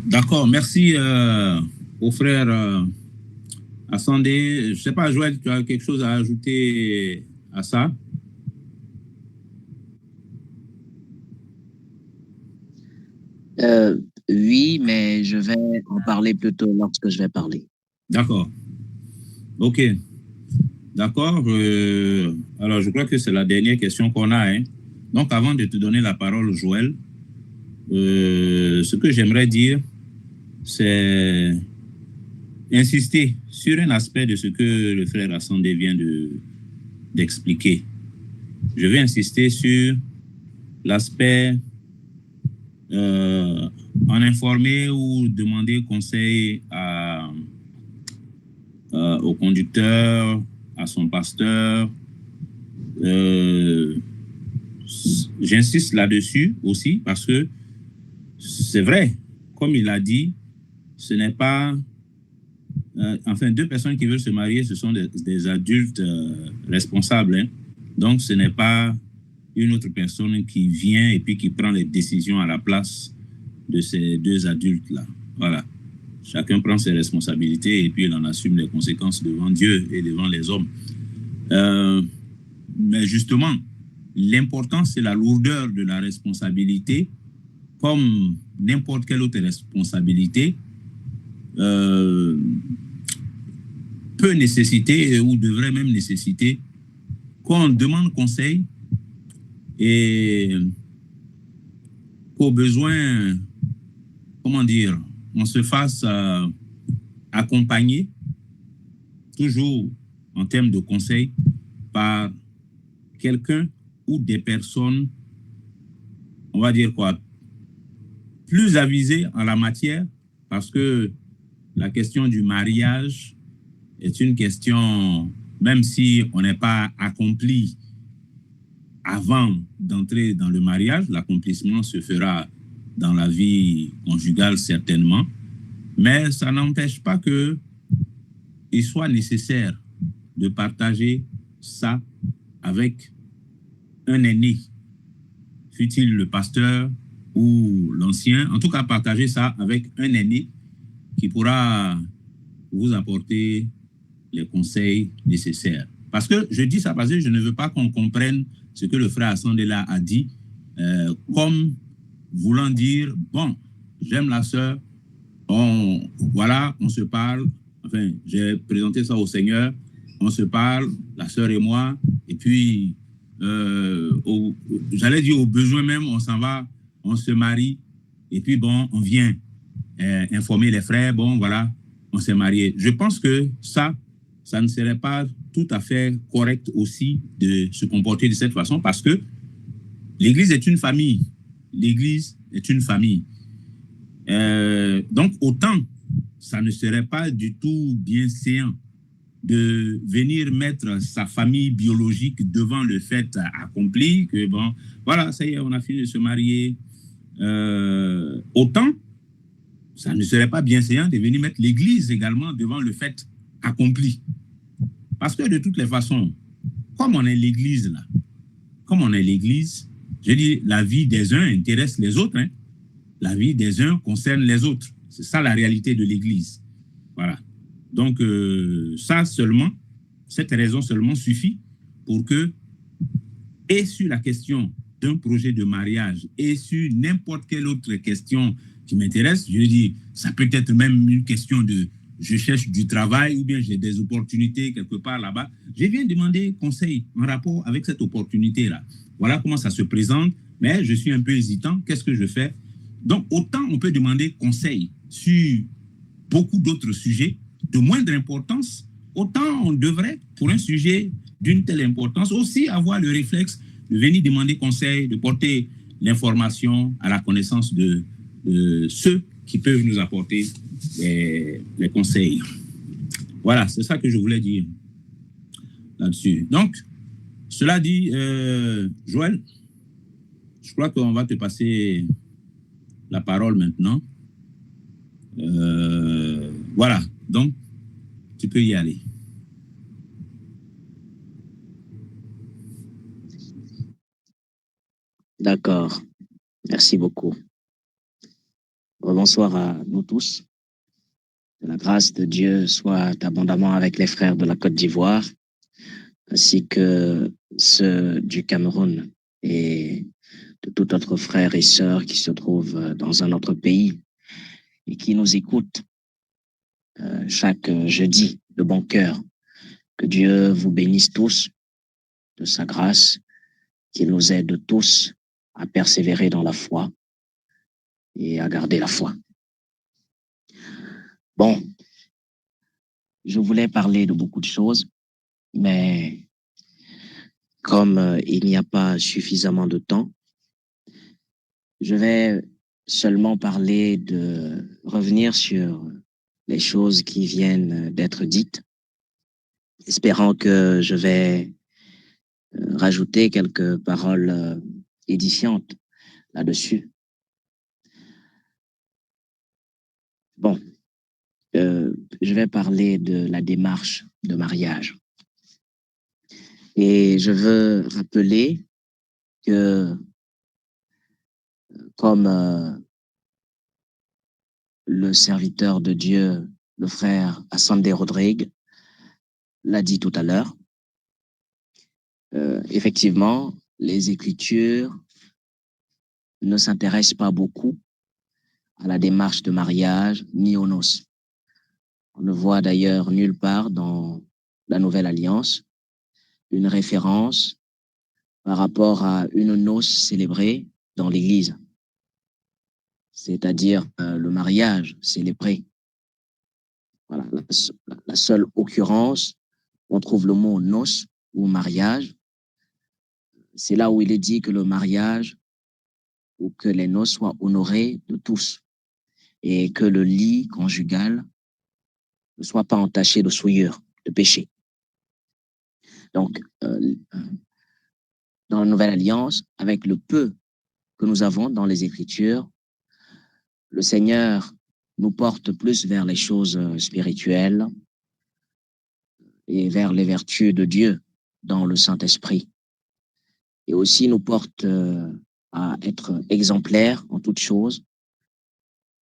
D'accord, merci au frère Asandé. Je ne sais pas, Joël, tu as quelque chose à ajouter à ça? Oui, mais je vais en parler plutôt lorsque je vais parler. D'accord. OK. D'accord. Alors, je crois que c'est la dernière question qu'on a. Hein. Donc, avant de te donner la parole, Joël, ce que j'aimerais dire, c'est insister sur un aspect de ce que le frère Asandé vient d'expliquer. Je vais insister sur l'aspect en informer ou demander conseil au conducteur, à son pasteur. J'insiste là-dessus aussi parce que c'est vrai, comme il a dit, ce n'est pas... enfin, deux personnes qui veulent se marier, ce sont des adultes responsables. Hein. Donc, ce n'est pas une autre personne qui vient et puis qui prend les décisions à la place de ces deux adultes-là. Voilà. Chacun prend ses responsabilités et puis il en assume les conséquences devant Dieu et devant les hommes. Mais justement, l'important, c'est la lourdeur de la responsabilité, comme n'importe quelle autre responsabilité peut nécessiter ou devrait même nécessiter qu'on demande conseil et qu'au besoin, comment dire, on se fasse accompagner toujours en termes de conseil par quelqu'un ou des personnes, on va dire quoi, plus avisées en la matière, parce que la question du mariage est une question, même si on n'est pas accompli avant d'entrer dans le mariage, l'accomplissement se fera dans la vie conjugale certainement, mais ça n'empêche pas qu'il soit nécessaire de partager ça avec un aîné, fût-il le pasteur ou l'ancien, en tout cas partager ça avec un aîné qui pourra vous apporter les conseils nécessaires. Parce que je dis ça parce que je ne veux pas qu'on comprenne ce que le frère Asandela a dit comme voulant dire, bon, j'aime la sœur, voilà, on se parle, enfin, j'ai présenté ça au Seigneur, on se parle, la sœur et moi, et puis, j'allais dire au besoin même, on s'en va, on se marie, et puis bon, on vient informer les frères, bon, voilà, on s'est marié. Je pense que ça ne serait pas tout à fait correct aussi de se comporter de cette façon, parce que l'Église est une famille. L'Église est une famille. Donc, autant, ça ne serait pas du tout bien séant de venir mettre sa famille biologique devant le fait accompli, que bon, voilà, ça y est, on a fini de se marier. Autant, ça ne serait pas bien séant de venir mettre l'Église également devant le fait accompli. Parce que de toutes les façons, comme on est l'Église là, comme on est l'Église, je dis, la vie des uns intéresse les autres, hein. La vie des uns concerne les autres. C'est ça la réalité de l'Église. Voilà. Donc, ça seulement, cette raison seulement suffit pour que, et sur la question d'un projet de mariage, et sur n'importe quelle autre question qui m'intéresse, je dis, ça peut être même une question de je cherche du travail ou bien j'ai des opportunités quelque part là-bas. Je viens demander conseil en rapport avec cette opportunité-là. Voilà comment ça se présente, mais je suis un peu hésitant. Qu'est-ce que je fais? Donc, autant on peut demander conseil sur beaucoup d'autres sujets de moindre importance, autant on devrait, pour un sujet d'une telle importance, aussi avoir le réflexe de venir demander conseil, de porter l'information à la connaissance de ceux qui peuvent nous apporter les conseils. Voilà, c'est ça que je voulais dire là-dessus. Donc, cela dit, Joël, je crois qu'on va te passer la parole maintenant. Voilà, donc, tu peux y aller. D'accord. Merci beaucoup. Bonsoir à nous tous. Que la grâce de Dieu soit abondamment avec les frères de la Côte d'Ivoire, ainsi que ceux du Cameroun et de tout autre frères et sœurs qui se trouvent dans un autre pays et qui nous écoutent chaque jeudi de bon cœur. Que Dieu vous bénisse tous de sa grâce, qu'il nous aide tous à persévérer dans la foi et à garder la foi. Bon, je voulais parler de beaucoup de choses, mais comme il n'y a pas suffisamment de temps, je vais seulement revenir sur les choses qui viennent d'être dites, espérant que je vais rajouter quelques paroles édifiantes là-dessus. Bon, je vais parler de la démarche de mariage. Et je veux rappeler que, comme le serviteur de Dieu, le frère Assandé Rodrigue, l'a dit tout à l'heure, effectivement, les Écritures ne s'intéressent pas beaucoup à la démarche de mariage ni aux noces. On ne voit d'ailleurs nulle part dans la Nouvelle Alliance une référence par rapport à une noce célébrée dans l'Église, c'est-à-dire le mariage célébré. Voilà, la seule occurrence, on trouve le mot noce ou mariage, c'est là où il est dit que le mariage ou que les noces soient honorées de tous et que le lit conjugal ne soit pas entaché de souillure, de péché. Donc, dans la Nouvelle Alliance, avec le peu que nous avons dans les Écritures, le Seigneur nous porte plus vers les choses spirituelles et vers les vertus de Dieu dans le Saint-Esprit. Et aussi nous porte à être exemplaires en toutes choses,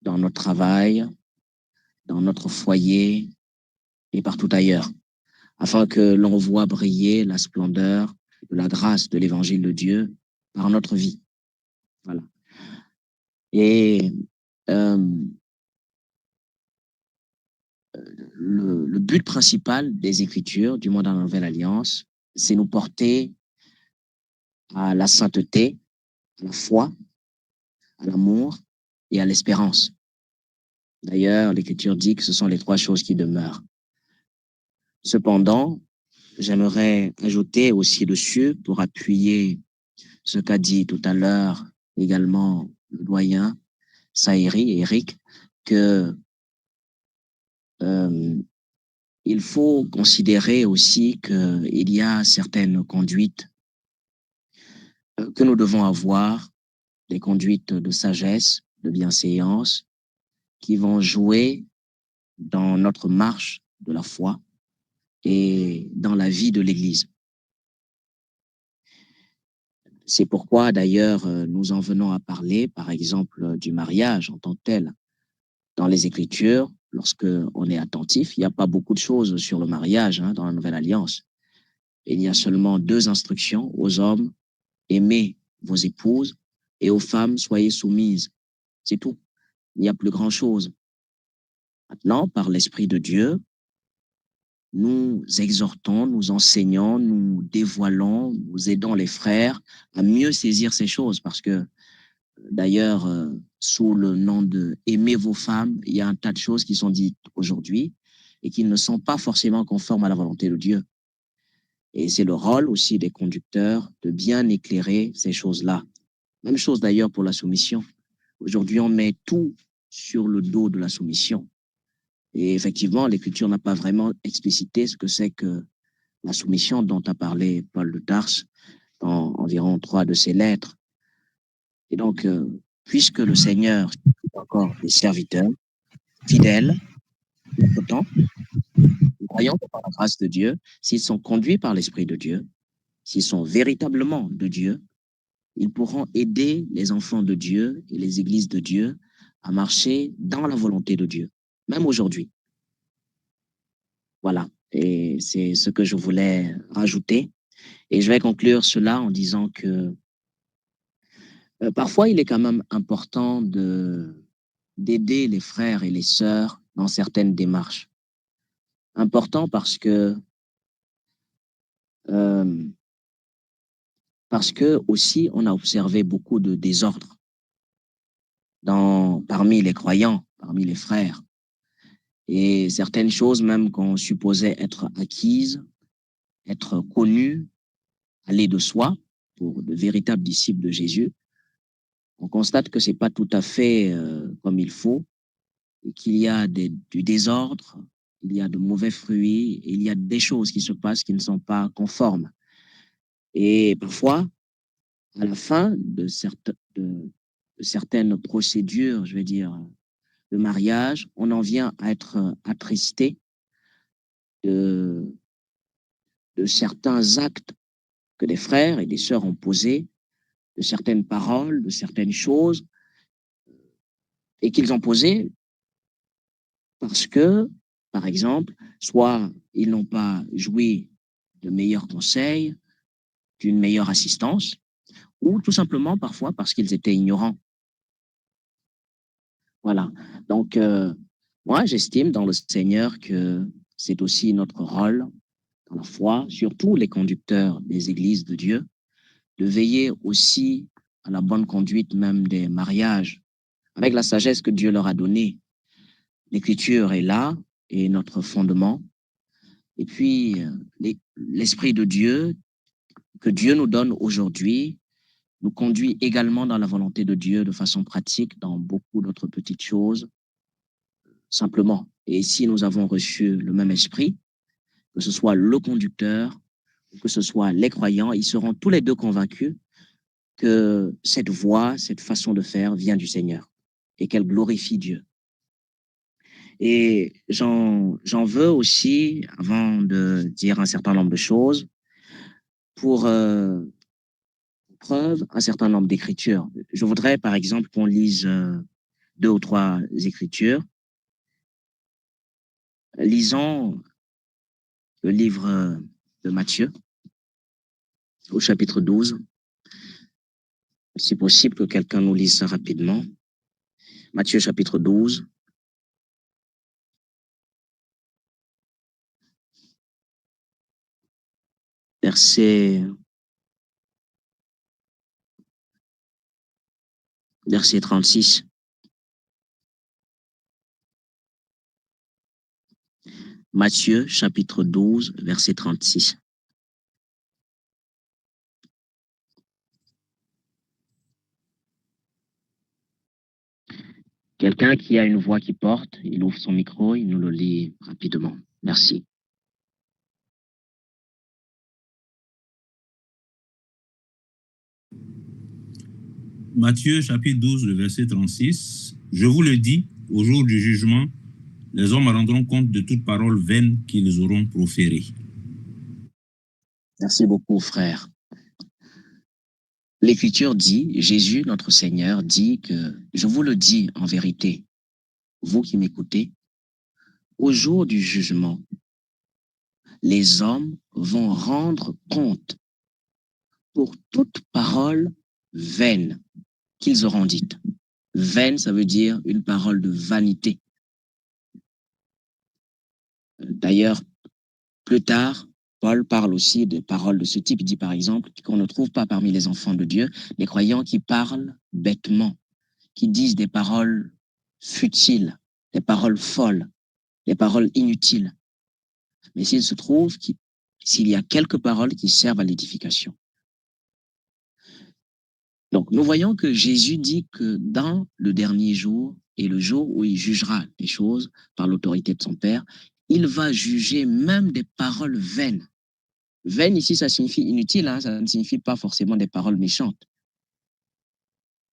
dans notre travail, dans notre foyer et partout ailleurs, afin que l'on voit briller la splendeur de la grâce de l'évangile de Dieu par notre vie. Voilà. Et le but principal des Écritures, du moins dans la Nouvelle Alliance, c'est nous porter à la sainteté, à la foi, à l'amour et à l'espérance. D'ailleurs, l'Écriture dit que ce sont les trois choses qui demeurent. Cependant, j'aimerais ajouter aussi dessus, pour appuyer ce qu'a dit tout à l'heure également le doyen Saïri, Eric, que il faut considérer aussi qu'il y a certaines conduites que nous devons avoir, des conduites de sagesse, de bienséance, qui vont jouer dans notre marche de la foi et dans la vie de l'Église. C'est pourquoi, d'ailleurs, nous en venons à parler, par exemple, du mariage en tant que tel. Dans les Écritures, lorsque on est attentif, il n'y a pas beaucoup de choses sur le mariage dans la Nouvelle Alliance. Il y a seulement 2 instructions aux hommes: aimez vos épouses, et aux femmes, soyez soumises. C'est tout. Il n'y a plus grand-chose. Maintenant, par l'Esprit de Dieu, nous exhortons, nous enseignons, nous dévoilons, nous aidons les frères à mieux saisir ces choses, parce que d'ailleurs, sous le nom de « aimez vos femmes », il y a un tas de choses qui sont dites aujourd'hui et qui ne sont pas forcément conformes à la volonté de Dieu. Et c'est le rôle aussi des conducteurs de bien éclairer ces choses-là. Même chose d'ailleurs pour la soumission. Aujourd'hui, on met tout sur le dos de la soumission. Et effectivement, l'Écriture n'a pas vraiment explicité ce que c'est que la soumission dont a parlé Paul de Tarse dans environ 3 de ses lettres. Et donc, puisque le Seigneur est encore des serviteurs fidèles, autant, nous croyons que par la grâce de Dieu, s'ils sont conduits par l'Esprit de Dieu, s'ils sont véritablement de Dieu, ils pourront aider les enfants de Dieu et les églises de Dieu à marcher dans la volonté de Dieu, même aujourd'hui. Voilà, et c'est ce que je voulais rajouter. Et je vais conclure cela en disant que parfois, il est quand même important d'aider les frères et les sœurs dans certaines démarches. Important parce que aussi on a observé beaucoup de désordre parmi les croyants, parmi les frères. Et certaines choses même qu'on supposait être acquises, être connues, aller de soi pour de véritables disciples de Jésus, on constate que c'est pas tout à fait comme il faut, et qu'il y a du désordre, il y a de mauvais fruits, et il y a des choses qui se passent qui ne sont pas conformes. Et parfois, à la fin de certaines procédures, je vais dire, de mariage, on en vient à être attristé de certains actes que des frères et des sœurs ont posés, de certaines paroles, de certaines choses, et qu'ils ont posées parce que, par exemple, soit ils n'ont pas joui de meilleurs conseils, d'une meilleure assistance, ou tout simplement parfois parce qu'ils étaient ignorants. Voilà. Donc, moi, j'estime dans le Seigneur que c'est aussi notre rôle dans la foi, surtout les conducteurs des églises de Dieu, de veiller aussi à la bonne conduite même des mariages, avec la sagesse que Dieu leur a donnée. L'Écriture est là, et notre fondement. Et puis, l'Esprit de Dieu, que Dieu nous donne aujourd'hui, nous conduit également dans la volonté de Dieu de façon pratique dans beaucoup d'autres petites choses, simplement. Et si nous avons reçu le même esprit, que ce soit le conducteur, que ce soit les croyants, ils seront tous les deux convaincus que cette voie, cette façon de faire vient du Seigneur et qu'elle glorifie Dieu. Et j'en veux aussi, avant de dire un certain nombre de choses, pour preuve un certain nombre d'écritures. Je voudrais, par exemple, qu'on lise 2 ou 3 écritures. Lisons le livre de Matthieu, au chapitre 12. Si possible, que quelqu'un nous lise ça rapidement. Matthieu, chapitre 12. verset 36. Matthieu, chapitre 12, verset 36. Quelqu'un qui a une voix qui porte, il ouvre son micro, il nous le lit rapidement. Merci. Matthieu chapitre 12, le verset 36. Je vous le dis, au jour du jugement, les hommes rendront compte de toute parole vaine qu'ils auront proférée. Merci beaucoup, frère. L'Écriture dit, Jésus, notre Seigneur, dit que, je vous le dis en vérité, vous qui m'écoutez, au jour du jugement, les hommes vont rendre compte pour toute parole vaine qu'ils auront dite. Vaine, ça veut dire une parole de vanité. D'ailleurs, plus tard, Paul parle aussi de paroles de ce type. Il dit par exemple qu'on ne trouve pas parmi les enfants de Dieu des croyants qui parlent bêtement, qui disent des paroles futiles, des paroles folles, des paroles inutiles. Mais s'il se trouve s'il y a quelques paroles qui servent à l'édification. Donc, nous voyons que Jésus dit que dans le dernier jour et le jour où il jugera les choses par l'autorité de son Père, il va juger même des paroles vaines. Vaine, ici, ça signifie inutile, hein, ça ne signifie pas forcément des paroles méchantes.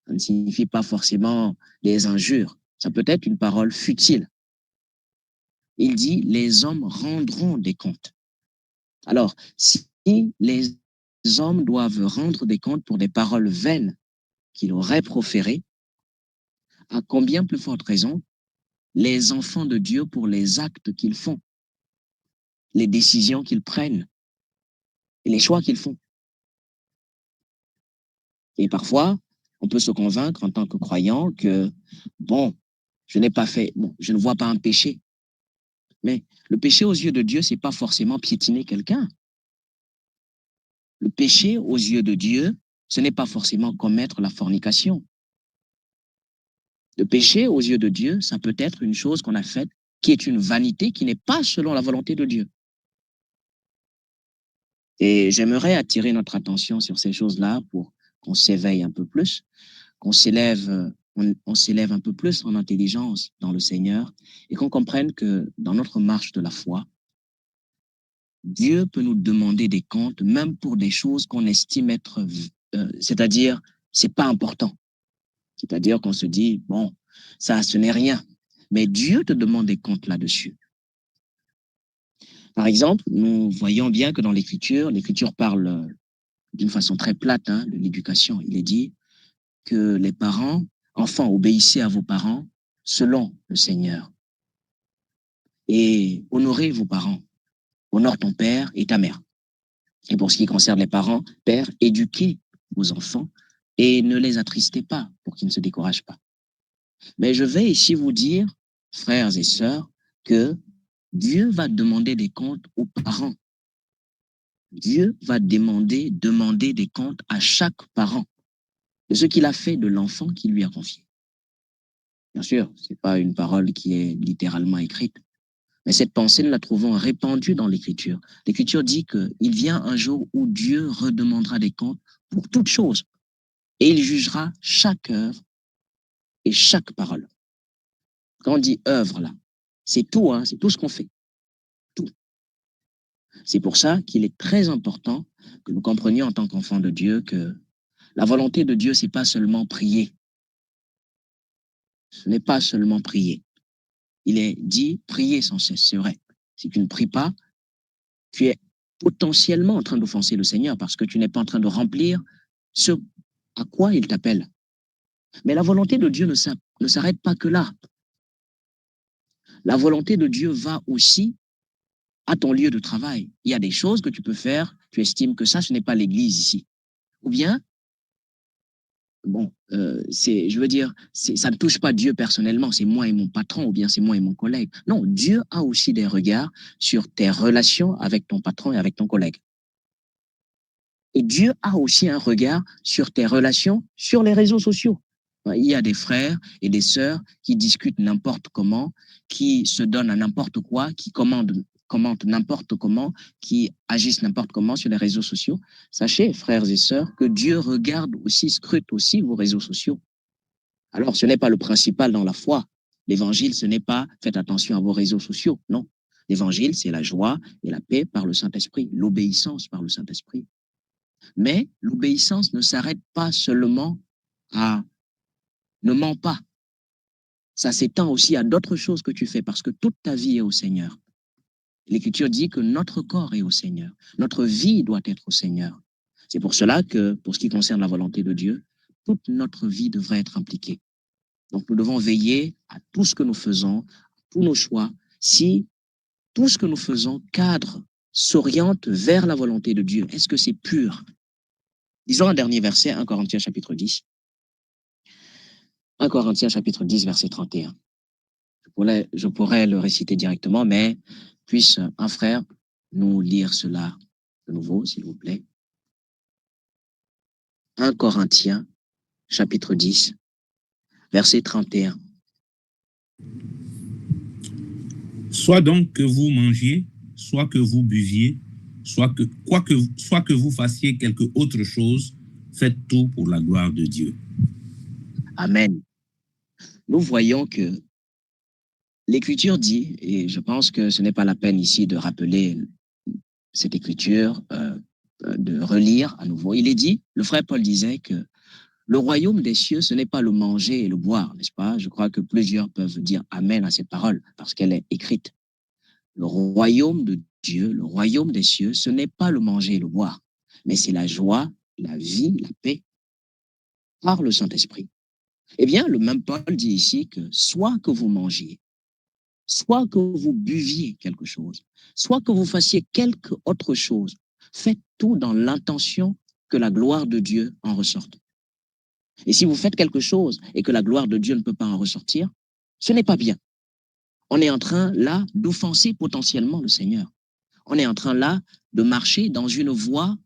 Ça ne signifie pas forcément des injures. Ça peut être une parole futile. Il dit, les hommes rendront des comptes. Alors, si les hommes doivent rendre des comptes pour des paroles vaines qu'il aurait proférées, à combien plus forte raison les enfants de Dieu pour les actes qu'ils font, les décisions qu'ils prennent et les choix qu'ils font. Et parfois, on peut se convaincre en tant que croyant que, bon, je ne vois pas un péché. Mais le péché aux yeux de Dieu, ce n'est pas forcément piétiner quelqu'un. Le péché aux yeux de Dieu, ce n'est pas forcément commettre la fornication. Le péché aux yeux de Dieu, ça peut être une chose qu'on a faite qui est une vanité qui n'est pas selon la volonté de Dieu. Et j'aimerais attirer notre attention sur ces choses-là pour qu'on s'éveille un peu plus, qu'on s'élève, on s'élève un peu plus en intelligence dans le Seigneur et qu'on comprenne que dans notre marche de la foi, Dieu peut nous demander des comptes même pour des choses qu'on estime être, c'est-à-dire, c'est pas important. C'est-à-dire qu'on se dit, bon, ça, ce n'est rien. Mais Dieu te demande des comptes là-dessus. Par exemple, nous voyons bien que dans l'Écriture parle d'une façon très plate de l'éducation. Il est dit que les parents, enfants, obéissez à vos parents selon le Seigneur. Et honorez vos parents. Honore ton père et ta mère. Et pour ce qui concerne les parents, père, éduquez vos enfants et ne les attristez pas pour qu'ils ne se découragent pas. Mais je vais ici vous dire, frères et sœurs, que Dieu va demander des comptes aux parents. Dieu va demander des comptes à chaque parent de ce qu'il a fait de l'enfant qu'il lui a confié. Bien sûr, ce n'est pas une parole qui est littéralement écrite, mais cette pensée, nous la trouvons répandue dans l'Écriture. L'Écriture dit qu'il vient un jour où Dieu redemandera des comptes pour toutes choses et il jugera chaque œuvre et chaque parole. Quand on dit œuvre, là, c'est tout, c'est tout ce qu'on fait. Tout. C'est pour ça qu'il est très important que nous comprenions en tant qu'enfants de Dieu que la volonté de Dieu, ce n'est pas seulement prier. Ce n'est pas seulement prier. Il est dit prier sans cesse, c'est vrai. Si tu ne pries pas, tu es potentiellement en train d'offenser le Seigneur parce que tu n'es pas en train de remplir ce à quoi il t'appelle. Mais la volonté de Dieu ne s'arrête pas que là. La volonté de Dieu va aussi à ton lieu de travail. Il y a des choses que tu peux faire, tu estimes que ça, ce n'est pas l'église ici. Ou bien, bon, je veux dire, ça ne touche pas Dieu personnellement, c'est moi et mon patron, ou bien c'est moi et mon collègue. Non, Dieu a aussi des regards sur tes relations avec ton patron et avec ton collègue. Et Dieu a aussi un regard sur tes relations sur les réseaux sociaux. Il y a des frères et des sœurs qui discutent n'importe comment, qui se donnent à n'importe quoi, qui commentent n'importe comment, qui agissent n'importe comment sur les réseaux sociaux. Sachez, frères et sœurs, que Dieu regarde aussi, scrute aussi vos réseaux sociaux. Alors, ce n'est pas le principal dans la foi. L'évangile, ce n'est pas faites attention à vos réseaux sociaux. Non. L'évangile, c'est la joie et la paix par le Saint-Esprit, l'obéissance par le Saint-Esprit. Mais l'obéissance ne s'arrête pas seulement à ne mens pas. Ça s'étend aussi à d'autres choses que tu fais parce que toute ta vie est au Seigneur. L'Écriture dit que notre corps est au Seigneur. Notre vie doit être au Seigneur. C'est pour cela que, pour ce qui concerne la volonté de Dieu, toute notre vie devrait être impliquée. Donc, nous devons veiller à tout ce que nous faisons, à tous nos choix, si tout ce que nous faisons cadre, s'oriente vers la volonté de Dieu. Est-ce que c'est pur? Disons un dernier verset, 1 Corinthiens chapitre 10. 1 Corinthiens chapitre 10, verset 31. Je pourrais le réciter directement, mais puisse un frère nous lire cela de nouveau, s'il vous plaît. 1 Corinthiens chapitre 10, verset 31. Soit donc que vous mangiez, soit que vous buviez, soit que vous fassiez quelque autre chose, faites tout pour la gloire de Dieu. Amen. Nous voyons que l'Écriture dit, et je pense que ce n'est pas la peine ici de rappeler cette Écriture, de relire à nouveau. Il est dit, le frère Paul disait que le royaume des cieux, ce n'est pas le manger et le boire, n'est-ce pas? Je crois que plusieurs peuvent dire Amen à cette parole parce qu'elle est écrite. Le royaume de Dieu, le royaume des cieux, ce n'est pas le manger et le boire, mais c'est la joie, la vie, la paix par le Saint-Esprit. Eh bien, le même Paul dit ici que soit que vous mangiez, soit que vous buviez quelque chose, soit que vous fassiez quelque autre chose, faites tout dans l'intention que la gloire de Dieu en ressorte. Et si vous faites quelque chose et que la gloire de Dieu ne peut pas en ressortir, ce n'est pas bien. On est en train là d'offenser potentiellement le Seigneur. On est en train là de marcher dans une voie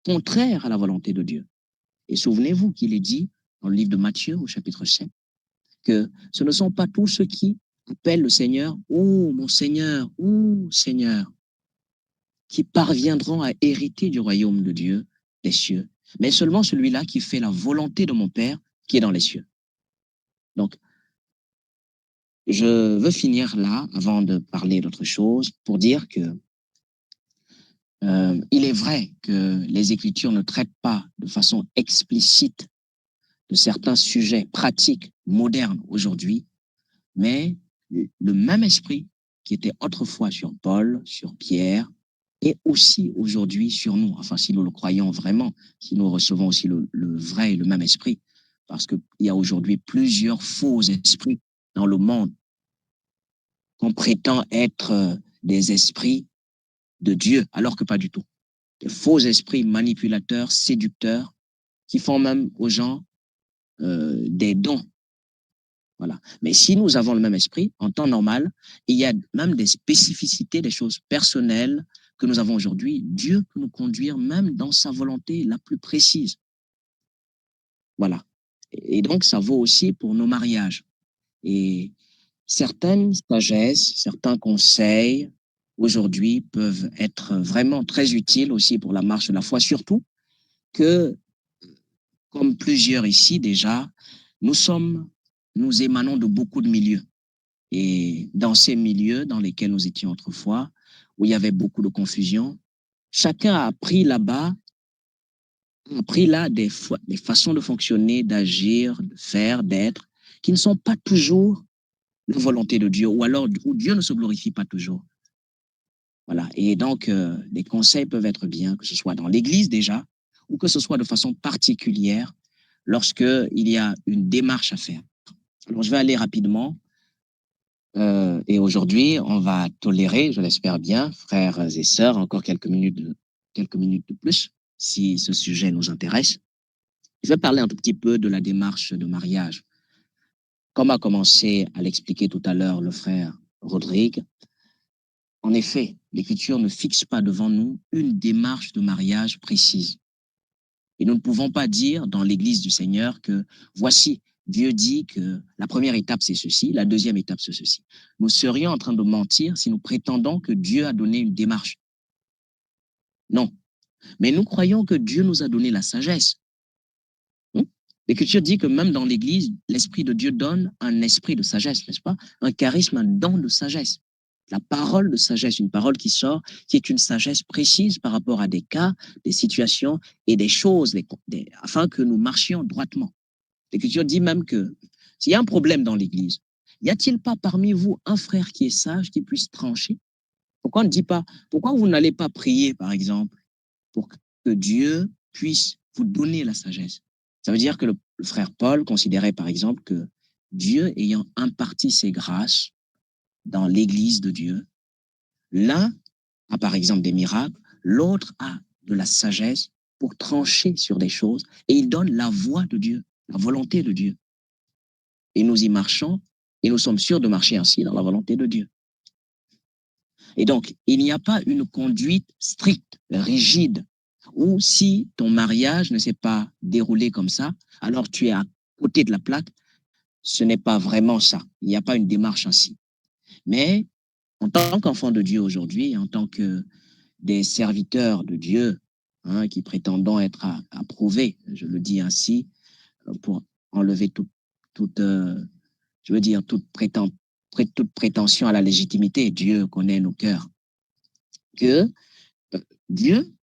contraire à la volonté de Dieu. Et souvenez-vous qu'il est dit dans le livre de Matthieu au chapitre 7 que ce ne sont pas tous ceux qui appellent le Seigneur « Oh mon Seigneur, oh Seigneur » qui parviendront à hériter du royaume de Dieu, des cieux, mais seulement celui-là qui fait la volonté de mon Père qui est dans les cieux. Donc, je veux finir là, avant de parler d'autre chose, pour dire que il est vrai que les Écritures ne traitent pas de façon explicite de certains sujets pratiques, modernes aujourd'hui, mais le même esprit qui était autrefois sur Paul, sur Pierre, est aussi aujourd'hui sur nous. Enfin, si nous le croyons vraiment, si nous recevons aussi le vrai et le même esprit, parce qu'il y a aujourd'hui plusieurs faux esprits dans le monde qu'on prétend être des esprits de Dieu, alors que pas du tout. Des faux esprits manipulateurs, séducteurs, qui font même aux gens des dons. Voilà. Mais si nous avons le même esprit, en temps normal, il y a même des spécificités, des choses personnelles que nous avons aujourd'hui. Dieu peut nous conduire même dans sa volonté la plus précise. Voilà. Et donc, ça vaut aussi pour nos mariages. Et certaines sagesses, certains conseils, aujourd'hui, peuvent être vraiment très utiles aussi pour la marche de la foi, surtout que, comme plusieurs ici déjà, nous émanons de beaucoup de milieux. Et dans ces milieux dans lesquels nous étions autrefois, où il y avait beaucoup de confusion, chacun a appris là-bas, des façons de fonctionner, d'agir, de faire, d'être, qui ne sont pas toujours la volonté de Dieu, ou alors où Dieu ne se glorifie pas toujours. Voilà. Et donc, les conseils peuvent être bien, que ce soit dans l'Église déjà, ou que ce soit de façon particulière, lorsqu'il y a une démarche à faire. Alors, je vais aller rapidement. Et aujourd'hui, on va tolérer, je l'espère bien, frères et sœurs, encore quelques minutes de plus, si ce sujet nous intéresse. Je vais parler un tout petit peu de la démarche de mariage. Comme a commencé à l'expliquer tout à l'heure le frère Rodrigue, en effet, l'Écriture ne fixe pas devant nous une démarche de mariage précise. Et nous ne pouvons pas dire dans l'Église du Seigneur que voici, Dieu dit que la première étape, c'est ceci, la deuxième étape, c'est ceci. Nous serions en train de mentir si nous prétendons que Dieu a donné une démarche. Non. Mais nous croyons que Dieu nous a donné la sagesse. L'Écriture dit que même dans l'Église, l'Esprit de Dieu donne un esprit de sagesse, n'est-ce pas? Un charisme, un don de sagesse. La parole de sagesse, une parole qui sort, qui est une sagesse précise par rapport à des cas, des situations et des choses, afin que nous marchions droitement. L'Écriture dit même que s'il y a un problème dans l'Église, y a-t-il pas parmi vous un frère qui est sage, qui puisse trancher? Pourquoi on ne dit pas, pourquoi vous n'allez pas prier, par exemple, pour que Dieu puisse vous donner la sagesse? Ça veut dire que le frère Paul considérait, par exemple, que Dieu ayant imparti ses grâces dans l'Église de Dieu, l'un a, par exemple, des miracles, l'autre a de la sagesse pour trancher sur des choses, et il donne la voix de Dieu, la volonté de Dieu. Et nous y marchons, et nous sommes sûrs de marcher ainsi dans la volonté de Dieu. Et donc, il n'y a pas une conduite stricte, rigide, ou si ton mariage ne s'est pas déroulé comme ça, alors tu es à côté de la plaque. Ce n'est pas vraiment ça. Il n'y a pas une démarche ainsi. Mais en tant qu'enfant de Dieu aujourd'hui, en tant que des serviteurs de Dieu, qui prétendons être approuvés, je le dis ainsi, pour enlever toute prétention à la légitimité. Dieu connaît nos cœurs. Que Dieu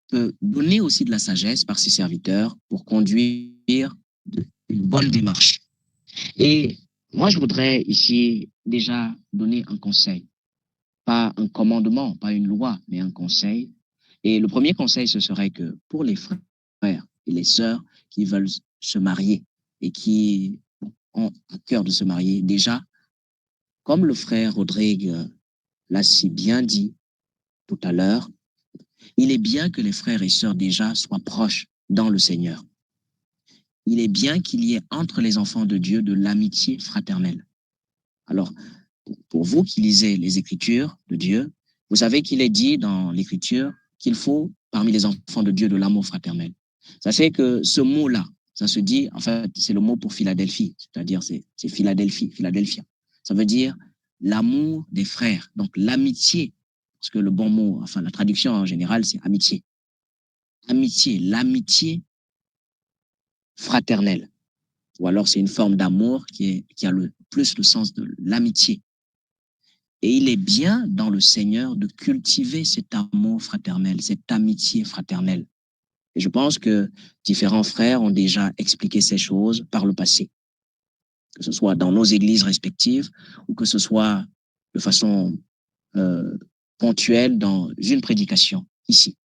peut donner aussi de la sagesse par ses serviteurs pour conduire une bonne démarche. Et moi, je voudrais ici déjà donner un conseil. Pas un commandement, pas une loi, mais un conseil. Et le premier conseil, ce serait que pour les frères et les sœurs qui veulent se marier et qui ont à cœur de se marier, déjà, comme le frère Rodrigue l'a si bien dit tout à l'heure, il est bien que les frères et sœurs déjà soient proches dans le Seigneur. Il est bien qu'il y ait entre les enfants de Dieu de l'amitié fraternelle. Alors, pour vous qui lisez les Écritures de Dieu, vous savez qu'il est dit dans l'Écriture qu'il faut, parmi les enfants de Dieu, de l'amour fraternel. Ça fait que ce mot-là, ça se dit, en fait, c'est le mot pour Philadelphie, c'est-à-dire c'est Philadelphie, Philadelphia. Ça veut dire l'amour des frères, donc l'amitié, parce que le bon mot, enfin la traduction en général, c'est amitié. Amitié, l'amitié fraternelle. Ou alors c'est une forme d'amour qui a plus le sens de l'amitié. Et il est bien dans le Seigneur de cultiver cet amour fraternel, cette amitié fraternelle. Et je pense que différents frères ont déjà expliqué ces choses par le passé, que ce soit dans nos églises respectives ou que ce soit de façon ponctuelle dans une prédication ici.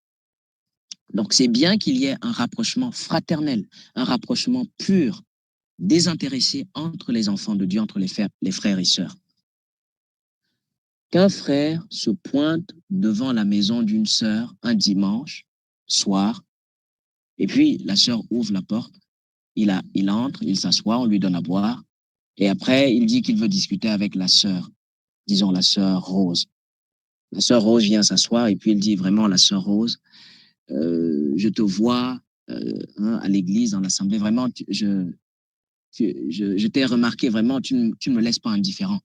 Donc c'est bien qu'il y ait un rapprochement fraternel, un rapprochement pur, désintéressé entre les enfants de Dieu, entre les frères et sœurs. Qu'un frère se pointe devant la maison d'une sœur un dimanche soir, et puis la sœur ouvre la porte, il entre, il s'assoit, on lui donne à boire, et après il dit qu'il veut discuter avec la sœur, disons la sœur Rose. La sœur Rose vient s'asseoir, et puis il dit vraiment, la sœur Rose, je te vois à l'église, dans l'assemblée, vraiment, je t'ai remarqué, vraiment, tu ne me laisses pas indifférent.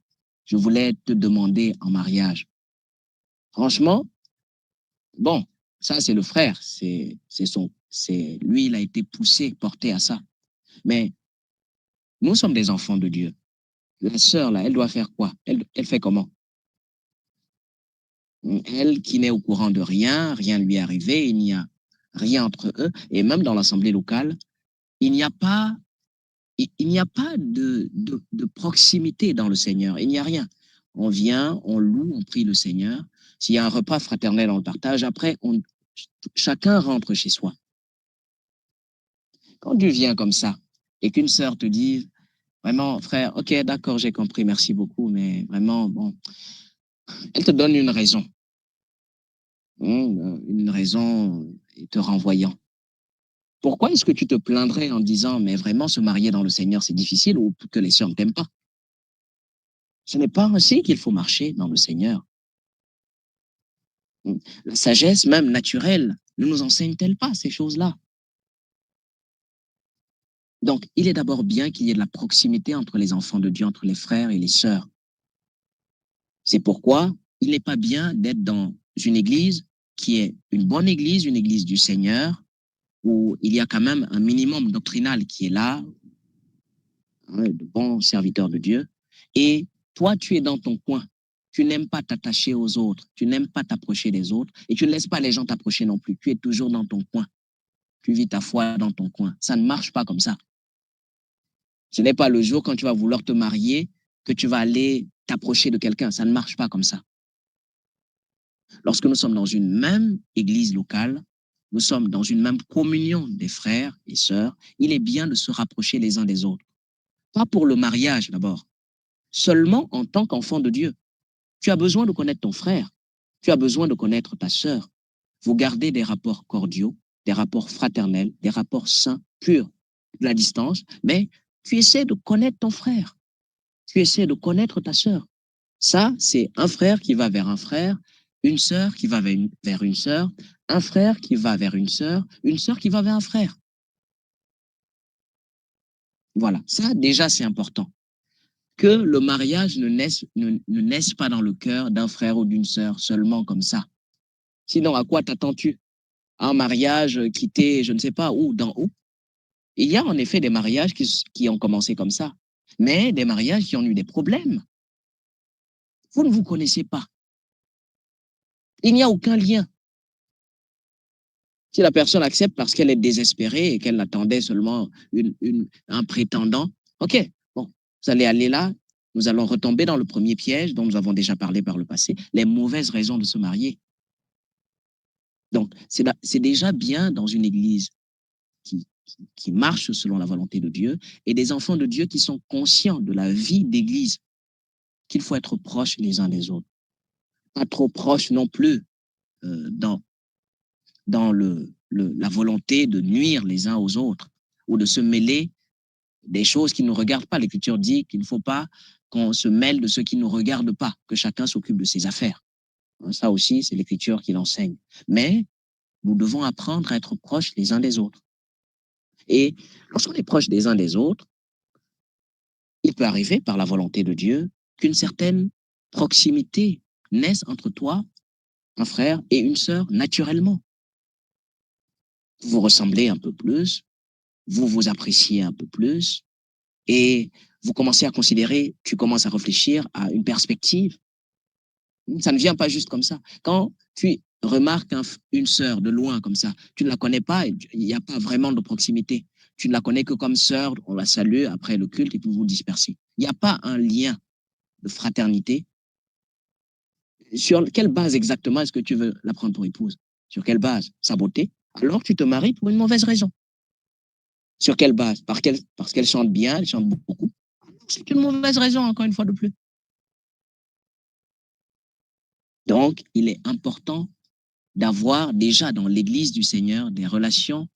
Je voulais te demander en mariage. Franchement, bon, ça c'est le frère, lui, il a été poussé, porté à ça. Mais nous sommes des enfants de Dieu. La sœur, là, elle doit faire quoi? Elle fait comment? Elle qui n'est au courant de rien, rien lui est arrivé, il n'y a rien entre eux, et même dans l'assemblée locale, il n'y a pas de proximité dans le Seigneur, il n'y a rien. On vient, on loue, on prie le Seigneur. S'il y a un repas fraternel, on le partage. Après, chacun rentre chez soi. Quand tu viens comme ça et qu'une sœur te dit, vraiment, frère, ok, d'accord, j'ai compris, merci beaucoup, mais vraiment, bon, elle te donne une raison te renvoyant. Pourquoi est-ce que tu te plaindrais en disant, mais vraiment, se marier dans le Seigneur, c'est difficile ou que les sœurs ne t'aiment pas? Ce n'est pas ainsi qu'il faut marcher dans le Seigneur. La sagesse, même naturelle, ne nous enseigne-t-elle pas ces choses-là? Donc, il est d'abord bien qu'il y ait de la proximité entre les enfants de Dieu, entre les frères et les sœurs. C'est pourquoi il n'est pas bien d'être dans une église qui est une bonne église, une église du Seigneur, où il y a quand même un minimum doctrinal qui est là, hein, de bons serviteurs de Dieu, et toi, tu es dans ton coin. Tu n'aimes pas t'attacher aux autres, tu n'aimes pas t'approcher des autres, et tu ne laisses pas les gens t'approcher non plus. Tu es toujours dans ton coin. Tu vis ta foi dans ton coin. Ça ne marche pas comme ça. Ce n'est pas le jour quand tu vas vouloir te marier que tu vas aller t'approcher de quelqu'un. Ça ne marche pas comme ça. Lorsque nous sommes dans une même église locale, nous sommes dans une même communion des frères et sœurs, il est bien de se rapprocher les uns des autres. Pas pour le mariage d'abord, seulement en tant qu'enfant de Dieu. Tu as besoin de connaître ton frère, tu as besoin de connaître ta sœur. Vous gardez des rapports cordiaux, des rapports fraternels, des rapports sains, purs, de la distance, mais tu essaies de connaître ton frère, tu essaies de connaître ta sœur. Ça, c'est un frère qui va vers un frère, une sœur qui va vers une sœur, un frère qui va vers une sœur qui va vers un frère. Voilà, ça déjà c'est important. Que le mariage ne naisse pas dans le cœur d'un frère ou d'une sœur seulement comme ça. Sinon, à quoi t'attends-tu? Un mariage quitté, je ne sais pas où, dans où? Il y a en effet des mariages qui ont commencé comme ça, mais des mariages qui ont eu des problèmes. Vous ne vous connaissez pas. Il n'y a aucun lien. Si la personne accepte parce qu'elle est désespérée et qu'elle attendait seulement un prétendant, ok, bon, vous allez aller là, nous allons retomber dans le premier piège dont nous avons déjà parlé par le passé, les mauvaises raisons de se marier. Donc, c'est déjà bien dans une église qui marche selon la volonté de Dieu et des enfants de Dieu qui sont conscients de la vie d'église, qu'il faut être proches les uns des autres. Pas trop proches non plus dans la volonté de nuire les uns aux autres ou de se mêler des choses qui ne nous regardent pas. L'Écriture dit qu'il ne faut pas qu'on se mêle de ceux qui ne nous regardent pas, que chacun s'occupe de ses affaires. Ça aussi, c'est l'Écriture qui l'enseigne. Mais nous devons apprendre à être proches les uns des autres. Et lorsqu'on est proche des uns des autres, il peut arriver, par la volonté de Dieu, qu'une certaine proximité naisse entre toi, un frère, et une sœur naturellement. Vous vous ressemblez un peu plus, vous vous appréciez un peu plus, et vous commencez à considérer, tu commences à réfléchir à une perspective. Ça ne vient pas juste comme ça. Quand tu remarques une sœur de loin comme ça, tu ne la connais pas, il n'y a pas vraiment de proximité. Tu ne la connais que comme sœur, on la salue après le culte et puis vous vous dispersez. Il n'y a pas un lien de fraternité. Sur quelle base exactement est-ce que tu veux la prendre pour épouse? Sur quelle base? Sa beauté? Alors tu te maries pour une mauvaise raison. Sur quelle base? Parce qu'elle chante bien, elle chante beaucoup. C'est une mauvaise raison, encore une fois de plus. Donc, il est important d'avoir déjà dans l'Église du Seigneur des relations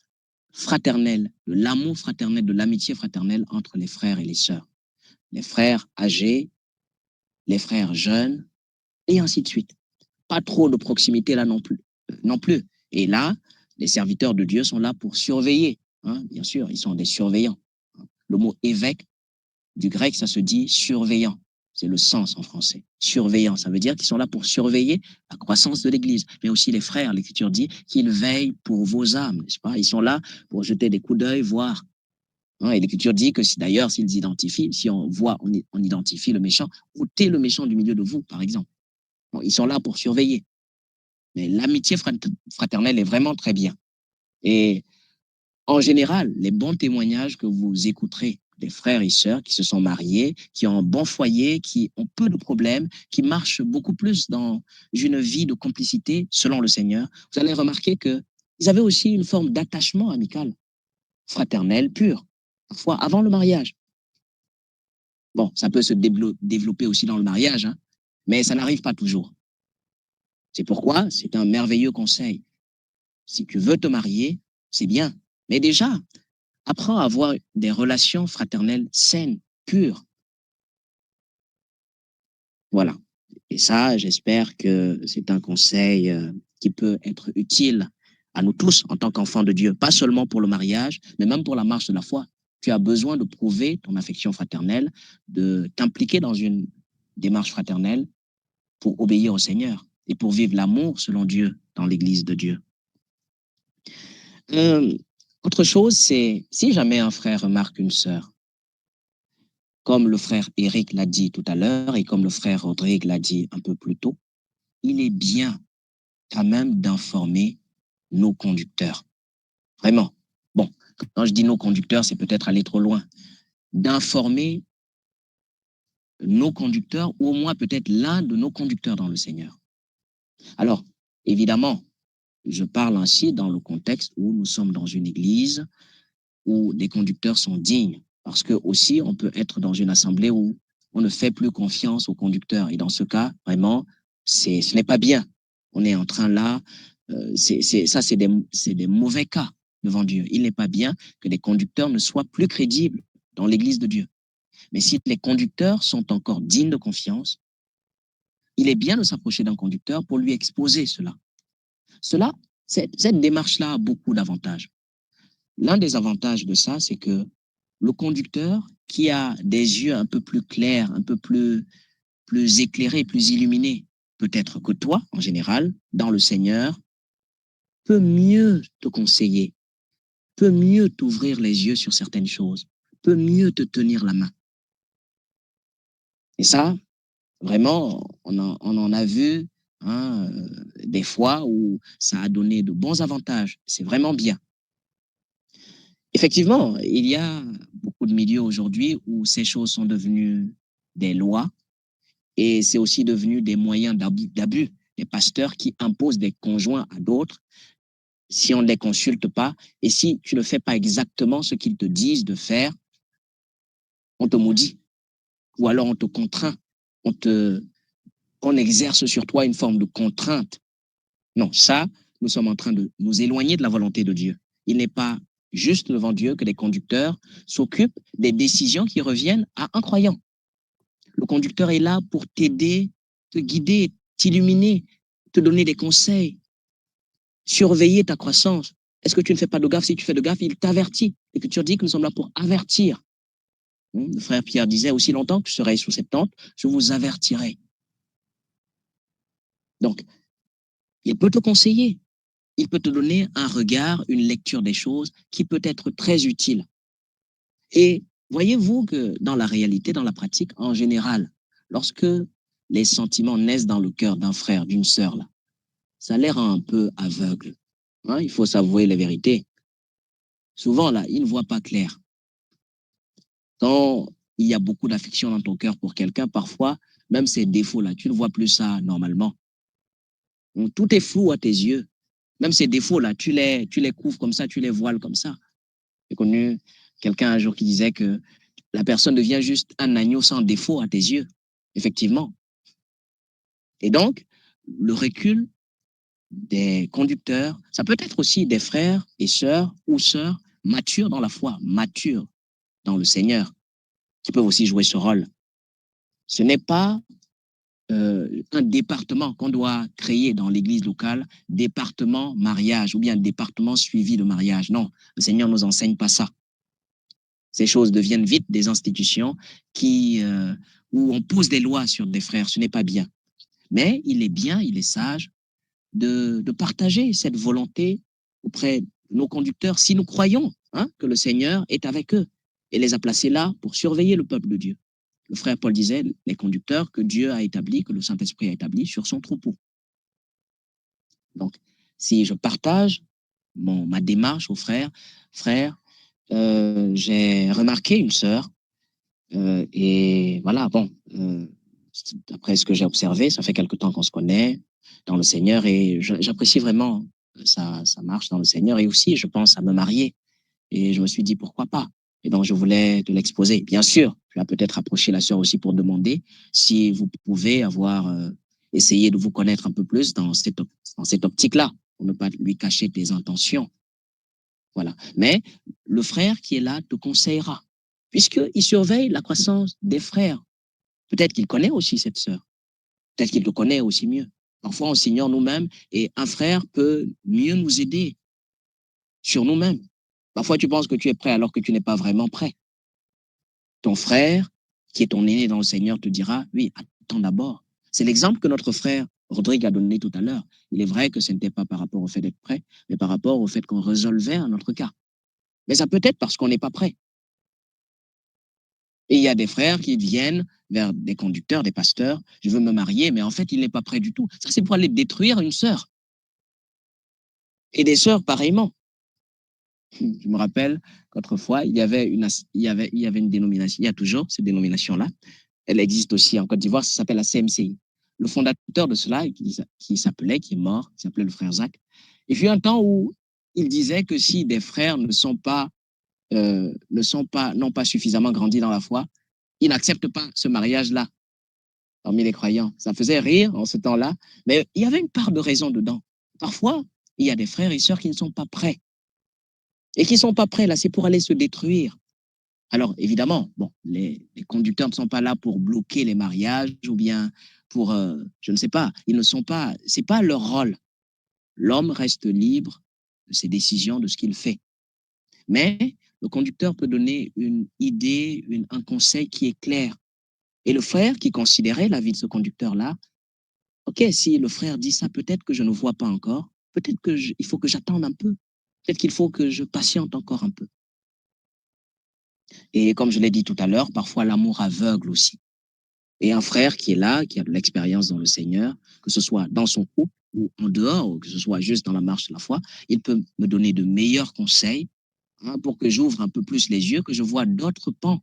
fraternelles, de l'amour fraternel, de l'amitié fraternelle entre les frères et les sœurs. Les frères âgés, les frères jeunes, et ainsi de suite. Pas trop de proximité là non plus. Et là, les serviteurs de Dieu sont là pour surveiller. Hein, bien sûr, ils sont des surveillants. Le mot évêque, du grec, ça se dit surveillant. C'est le sens en français. Surveillant, ça veut dire qu'ils sont là pour surveiller la croissance de l'Église. Mais aussi les frères, l'Écriture dit qu'ils veillent pour vos âmes, n'est-ce pas? Ils sont là pour jeter des coups d'œil, voir. Hein, et l'Écriture dit que d'ailleurs, s'ils identifient, si on voit, on identifie le méchant, ôtez le méchant du milieu de vous, par exemple. Bon, ils sont là pour surveiller. Mais l'amitié fraternelle est vraiment très bien. Et en général, les bons témoignages que vous écouterez des frères et sœurs qui se sont mariés, qui ont un bon foyer, qui ont peu de problèmes, qui marchent beaucoup plus dans une vie de complicité selon le Seigneur, vous allez remarquer qu'ils avaient aussi une forme d'attachement amical, fraternel, pur, parfois avant le mariage. Bon, ça peut se développer aussi dans le mariage, hein, mais ça n'arrive pas toujours. C'est pourquoi c'est un merveilleux conseil. Si tu veux te marier, c'est bien. Mais déjà, apprends à avoir des relations fraternelles saines, pures. Voilà. Et ça, j'espère que c'est un conseil qui peut être utile à nous tous en tant qu'enfants de Dieu, pas seulement pour le mariage, mais même pour la marche de la foi. tu as besoin de prouver ton affection fraternelle, de t'impliquer dans une démarche fraternelle pour obéir au Seigneur et pour vivre l'amour selon Dieu dans l'Église de Dieu. Autre chose, c'est si jamais un frère remarque une sœur, comme le frère Eric l'a dit tout à l'heure et comme le frère Rodrigue l'a dit un peu plus tôt, il est bien quand même d'informer nos conducteurs. Vraiment. Bon, quand je dis nos conducteurs, c'est peut-être aller trop loin. D'informer nos conducteurs ou au moins peut-être l'un de nos conducteurs dans le Seigneur. Alors, évidemment, je parle ainsi dans le contexte où nous sommes dans une église où des conducteurs sont dignes. Parce que aussi, on peut être dans une assemblée où on ne fait plus confiance aux conducteurs. Et dans ce cas, vraiment, ce n'est pas bien. On est en train là, c'est des mauvais cas devant Dieu. Il n'est pas bien que les conducteurs ne soient plus crédibles dans l'Église de Dieu. Mais si les conducteurs sont encore dignes de confiance, il est bien de s'approcher d'un conducteur pour lui exposer cela. Cette démarche-là a beaucoup d'avantages. L'un des avantages de ça, c'est que le conducteur qui a des yeux un peu plus clairs, un peu plus éclairés, plus illuminés, peut-être que toi, en général, dans le Seigneur, peut mieux te conseiller, peut mieux t'ouvrir les yeux sur certaines choses, peut mieux te tenir la main. Et ça, vraiment, on en a vu des fois où ça a donné de bons avantages. C'est vraiment bien. Effectivement, il y a beaucoup de milieux aujourd'hui où ces choses sont devenues des lois et c'est aussi devenu des moyens d'abus. Des pasteurs qui imposent des conjoints à d'autres si on ne les consulte pas et si tu ne fais pas exactement ce qu'ils te disent de faire, on te maudit ou alors on te contraint, on exerce sur toi une forme de contrainte. Non, ça, nous sommes en train de nous éloigner de la volonté de Dieu. Il n'est pas juste devant Dieu que les conducteurs s'occupent des décisions qui reviennent à un croyant. Le conducteur est là pour t'aider, te guider, t'illuminer, te donner des conseils, surveiller ta croissance. Est-ce que tu ne fais pas de gaffe? Si tu fais de gaffe, il t'avertit. L'Écriture dit que nous sommes là pour avertir. Le frère Pierre disait, aussi longtemps que je serai sous cette tente, je vous avertirai. Donc, il peut te conseiller. Il peut te donner un regard, une lecture des choses qui peut être très utile. Et voyez-vous que dans la réalité, dans la pratique, en général, lorsque les sentiments naissent dans le cœur d'un frère, d'une sœur, là, ça a l'air un peu aveugle. Il faut s'avouer les vérités. Souvent, là, ils ne voient pas clair. Quand il y a beaucoup d'affection dans ton cœur pour quelqu'un, parfois, même ces défauts-là, tu ne vois plus ça normalement. Donc, tout est flou à tes yeux. Même ces défauts-là, tu les couvres comme ça, tu les voiles comme ça. J'ai connu quelqu'un un jour qui disait que la personne devient juste un agneau sans défaut à tes yeux. Effectivement. Et donc, le recul des conducteurs, ça peut être aussi des frères et sœurs ou sœurs matures dans la foi, matures dans le Seigneur, qui peuvent aussi jouer ce rôle. Ce n'est pas un département qu'on doit créer dans l'église locale, département mariage ou bien département suivi de mariage. Non, le Seigneur ne nous enseigne pas ça. Ces choses deviennent vite des institutions où on pose des lois sur des frères. Ce n'est pas bien. Mais il est bien, il est sage de partager cette volonté auprès de nos conducteurs si nous croyons que le Seigneur est avec eux et les a placés là pour surveiller le peuple de Dieu. Le frère Paul disait, les conducteurs que Dieu a établis, que le Saint-Esprit a établis sur son troupeau. Donc, si je partage ma démarche aux frères, j'ai remarqué une sœur et voilà, bon, d'après ce que j'ai observé, ça fait quelque temps qu'on se connaît dans le Seigneur et j'apprécie vraiment sa marche dans le Seigneur et aussi, je pense à me marier et je me suis dit, pourquoi pas? Et donc, je voulais te l'exposer. Bien sûr, tu vas peut-être approcher la sœur aussi pour demander si vous pouvez essayer de vous connaître un peu plus dans cette optique-là, pour ne pas lui cacher tes intentions. Voilà. Mais le frère qui est là te conseillera, puisqu'il surveille la croissance des frères. Peut-être qu'il connaît aussi cette sœur. Peut-être qu'il te connaît aussi mieux. Parfois, on s'ignore nous-mêmes et un frère peut mieux nous aider sur nous-mêmes. Parfois, tu penses que tu es prêt alors que tu n'es pas vraiment prêt. Ton frère, qui est ton aîné dans le Seigneur, te dira, oui, attends d'abord. C'est l'exemple que notre frère Rodrigue a donné tout à l'heure. Il est vrai que ce n'était pas par rapport au fait d'être prêt, mais par rapport au fait qu'on résolvait un autre cas. Mais ça peut être parce qu'on n'est pas prêt. Et il y a des frères qui viennent vers des conducteurs, des pasteurs, je veux me marier, mais en fait, il n'est pas prêt du tout. Ça, c'est pour aller détruire une sœur. Et des sœurs, pareillement. Je me rappelle qu'autrefois, il y avait une dénomination, il y a toujours cette dénomination-là. Elle existe aussi en Côte d'Ivoire, ça s'appelle la CMCI. Le fondateur de cela, qui est mort, il s'appelait le frère Zach. Il fut un temps où il disait que si des frères n'ont pas suffisamment grandi dans la foi, ils n'acceptent pas ce mariage-là parmi les croyants. Ça faisait rire en ce temps-là, mais il y avait une part de raison dedans. Parfois, il y a des frères et sœurs qui ne sont pas prêts. Et qui ne sont pas prêts, là, c'est pour aller se détruire. Alors, évidemment, bon, les conducteurs ne sont pas là pour bloquer les mariages ou bien pour, je ne sais pas, ils ne sont pas, c'est pas leur rôle. L'homme reste libre de ses décisions, de ce qu'il fait. Mais le conducteur peut donner une idée, un conseil qui est clair. Et le frère qui considérait la vie de ce conducteur-là, ok, si le frère dit ça, peut-être que je ne vois pas encore, peut-être qu'il faut que j'attende un peu, peut-être qu'il faut que je patiente encore un peu. Et comme je l'ai dit tout à l'heure, parfois l'amour aveugle aussi. Et un frère qui est là, qui a de l'expérience dans le Seigneur, que ce soit dans son couple ou en dehors, ou que ce soit juste dans la marche de la foi, il peut me donner de meilleurs conseils pour que j'ouvre un peu plus les yeux, que je vois d'autres pans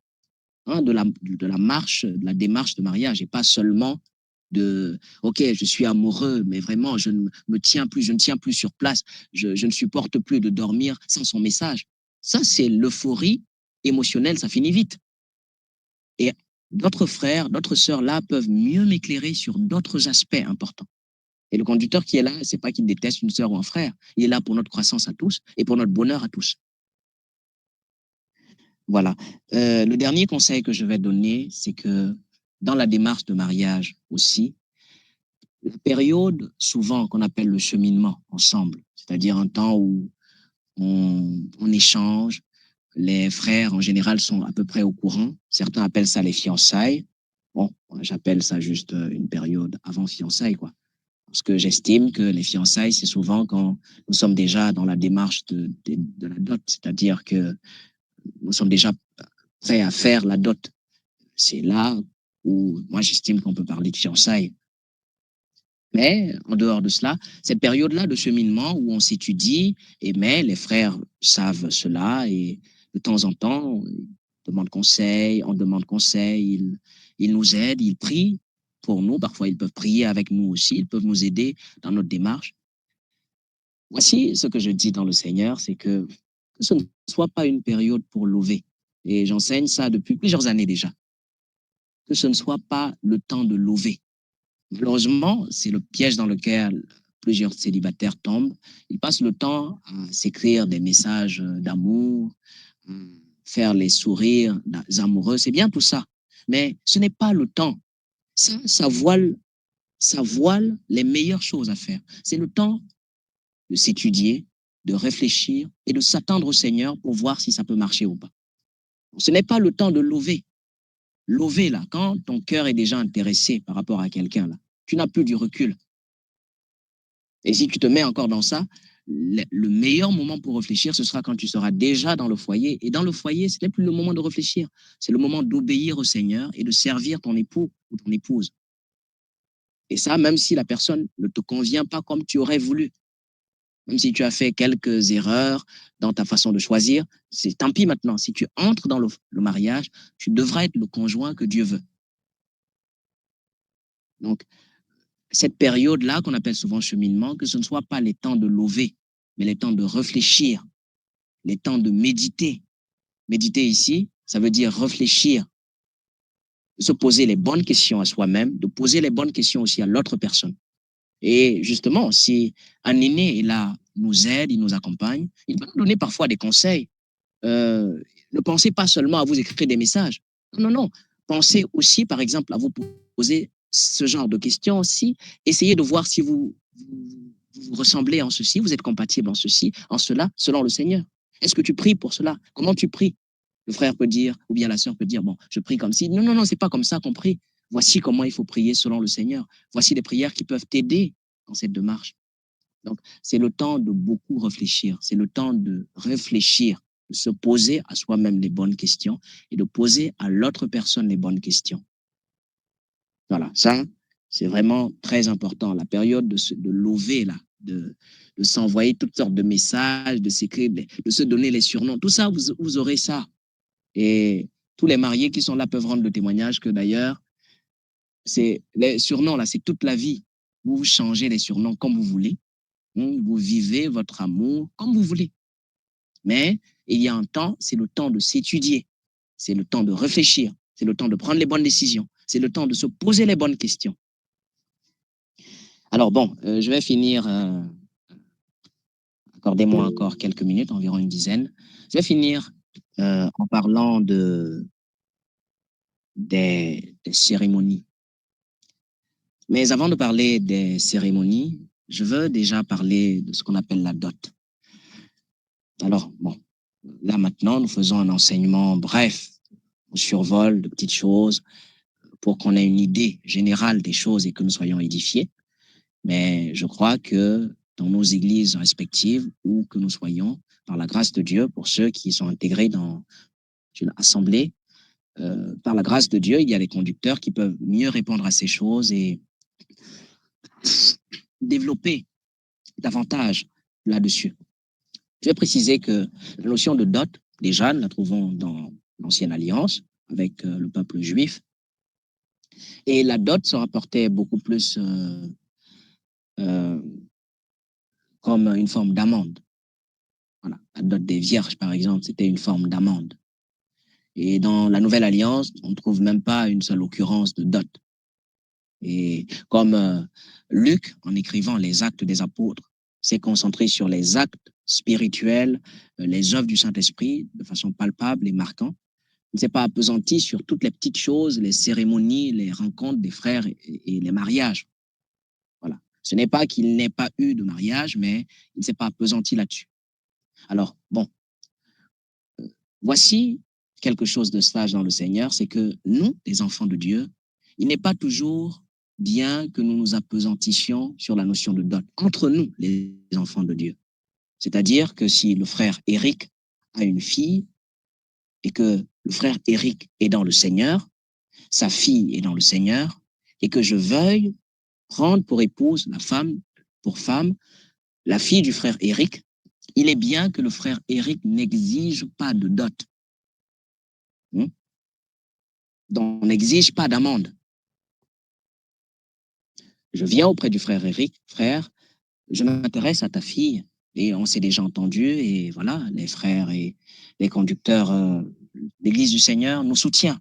de la marche, de la démarche de mariage, et pas seulement de OK, je suis amoureux, mais vraiment, je ne tiens plus sur place, je ne supporte plus de dormir sans son message. Ça, c'est l'euphorie émotionnelle, ça finit vite. Et d'autres frères, d'autres sœurs là peuvent mieux m'éclairer sur d'autres aspects importants. Et le conducteur qui est là, c'est pas qu'il déteste une sœur ou un frère, il est là pour notre croissance à tous et pour notre bonheur à tous. Voilà. Le dernier conseil que je vais donner, c'est que dans la démarche de mariage aussi, la période souvent qu'on appelle le cheminement ensemble, c'est-à-dire un temps où on échange, les frères en général sont à peu près au courant, certains appellent ça les fiançailles. Bon, j'appelle ça juste une période avant fiançailles, quoi. Parce que j'estime que les fiançailles, c'est souvent quand nous sommes déjà dans la démarche de la dot, c'est-à-dire que nous sommes déjà prêts à faire la dot. C'est là où moi j'estime qu'on peut parler de fiançailles. Mais en dehors de cela, cette période-là de cheminement où on s'étudie, mais les frères savent cela et de temps en temps, on demande conseil, ils nous aident, ils prient pour nous. Parfois, ils peuvent prier avec nous aussi, ils peuvent nous aider dans notre démarche. Voici ce que je dis dans le Seigneur, c'est que ce ne soit pas une période pour lever. Et j'enseigne ça depuis plusieurs années déjà. Que ce ne soit pas le temps de lever. Malheureusement, c'est le piège dans lequel plusieurs célibataires tombent. Ils passent le temps à s'écrire des messages d'amour, faire les sourires amoureux. C'est bien tout ça. Mais ce n'est pas le temps. Ça voile les meilleures choses à faire. C'est le temps de s'étudier, de réfléchir et de s'attendre au Seigneur pour voir si ça peut marcher ou pas. Ce n'est pas le temps de lever. Lever, là, quand ton cœur est déjà intéressé par rapport à quelqu'un, là, tu n'as plus du recul. Et si tu te mets encore dans ça, le meilleur moment pour réfléchir, ce sera quand tu seras déjà dans le foyer. Et dans le foyer, ce n'est plus le moment de réfléchir. C'est le moment d'obéir au Seigneur et de servir ton époux ou ton épouse. Et ça, même si la personne ne te convient pas comme tu aurais voulu. Même si tu as fait quelques erreurs dans ta façon de choisir, c'est tant pis maintenant. Si tu entres dans le mariage, tu devras être le conjoint que Dieu veut. Donc, cette période-là, qu'on appelle souvent cheminement, que ce ne soit pas les temps de lever, mais les temps de réfléchir, les temps de méditer. Méditer ici, ça veut dire réfléchir, se poser les bonnes questions à soi-même, de poser les bonnes questions aussi à l'autre personne. Et justement, si un aîné est là, nous aide, il nous accompagne, il peut nous donner parfois des conseils. Ne pensez pas seulement à vous écrire des messages. Non, non, non. Pensez aussi, par exemple, à vous poser ce genre de questions aussi. Essayez de voir si vous ressemblez en ceci, vous êtes compatible en ceci, en cela, selon le Seigneur. Est-ce que tu pries pour cela? Comment tu pries? Le frère peut dire, ou bien la sœur peut dire, bon, je prie comme si. Non, non, non, c'est pas comme ça qu'on prie. Voici comment il faut prier selon le Seigneur. Voici les prières qui peuvent t'aider dans cette démarche. Donc, c'est le temps de beaucoup réfléchir. C'est le temps de réfléchir, de se poser à soi-même les bonnes questions et de poser à l'autre personne les bonnes questions. Voilà, ça, c'est vraiment très important. La période de lever, là, de s'envoyer toutes sortes de messages, de s'écrire, de se donner les surnoms. Tout ça, vous aurez ça. Et tous les mariés qui sont là peuvent rendre le témoignage que d'ailleurs, les surnoms, là, c'est toute la vie. Vous changez les surnoms comme vous voulez. Vous vivez votre amour comme vous voulez. Mais il y a un temps, c'est le temps de s'étudier. C'est le temps de réfléchir. C'est le temps de prendre les bonnes décisions. C'est le temps de se poser les bonnes questions. Alors bon, je vais finir. Accordez-moi encore quelques minutes, environ une dizaine. Je vais finir en parlant des cérémonies. Mais avant de parler des cérémonies, je veux déjà parler de ce qu'on appelle la dot. Alors, bon, là maintenant, nous faisons un enseignement bref, on survole de petites choses pour qu'on ait une idée générale des choses et que nous soyons édifiés. Mais je crois que dans nos églises respectives, où que nous soyons, par la grâce de Dieu, pour ceux qui sont intégrés dans une assemblée, par la grâce de Dieu, il y a des conducteurs qui peuvent mieux répondre à ces choses et développer davantage là-dessus. Je vais préciser que la notion de dot, déjà, nous la trouvons dans l'Ancienne Alliance avec le peuple juif. Et la dot se rapportait beaucoup plus comme une forme d'amende. Voilà. La dot des vierges, par exemple, c'était une forme d'amende. Et dans la Nouvelle Alliance, on ne trouve même pas une seule occurrence de dot. Et comme Luc, en écrivant les Actes des Apôtres, s'est concentré sur les actes spirituels, les œuvres du Saint-Esprit, de façon palpable et marquante. Il ne s'est pas appesanti sur toutes les petites choses, les cérémonies, les rencontres des frères et les mariages. Voilà. Ce n'est pas qu'il n'ait pas eu de mariage, mais il ne s'est pas appesanti là-dessus. Alors, bon, voici quelque chose de sage dans le Seigneur, c'est que nous, les enfants de Dieu, il n'est pas toujours bien que nous nous appesantissions sur la notion de dot entre nous, les enfants de Dieu. C'est-à-dire que si le frère Éric a une fille et que le frère Éric est dans le Seigneur, sa fille est dans le Seigneur, et que je veuille prendre pour épouse la femme, pour femme, la fille du frère Éric, il est bien que le frère Éric n'exige pas de dot. Donc, on n'exige pas d'amende. Je viens auprès du frère Éric, frère, je m'intéresse à ta fille, et on s'est déjà entendu, et voilà, les frères et les conducteurs l'Église du Seigneur nous soutiennent.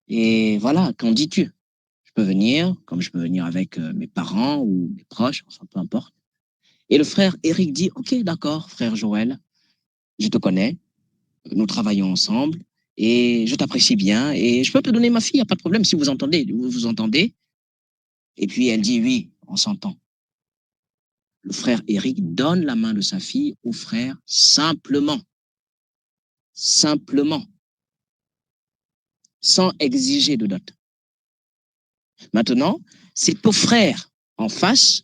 Et voilà, qu'en dis-tu? Je peux venir, comme je peux venir avec mes parents ou mes proches, enfin, peu importe. Et le frère Éric dit, ok, d'accord, frère Joël, je te connais, nous travaillons ensemble, et je t'apprécie bien, et je peux te donner ma fille, il n'y a pas de problème, si vous entendez, vous entendez. Et puis elle dit, oui, on s'entend. Le frère Éric donne la main de sa fille au frère simplement, sans exiger de dot. Maintenant, c'est au frère en face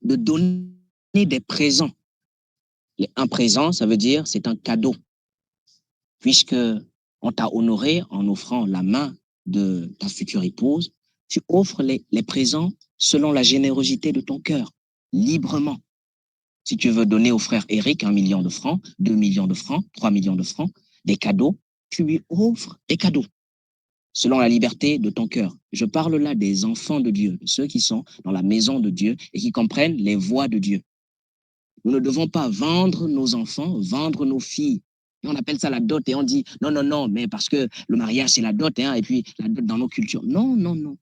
de donner des présents. Un présent, ça veut dire c'est un cadeau, puisque on t'a honoré en offrant la main de ta future épouse. Tu offres les présents selon la générosité de ton cœur, librement. Si tu veux donner au frère Éric 1 million de francs, 2 millions de francs, 3 millions de francs, des cadeaux, tu lui offres des cadeaux selon la liberté de ton cœur. Je parle là des enfants de Dieu, de ceux qui sont dans la maison de Dieu et qui comprennent les voies de Dieu. Nous ne devons pas vendre nos enfants, vendre nos filles. Et on appelle ça la dot et on dit non, non, non, mais parce que le mariage c'est la dot, hein, et puis la dot dans nos cultures. Non, non, non.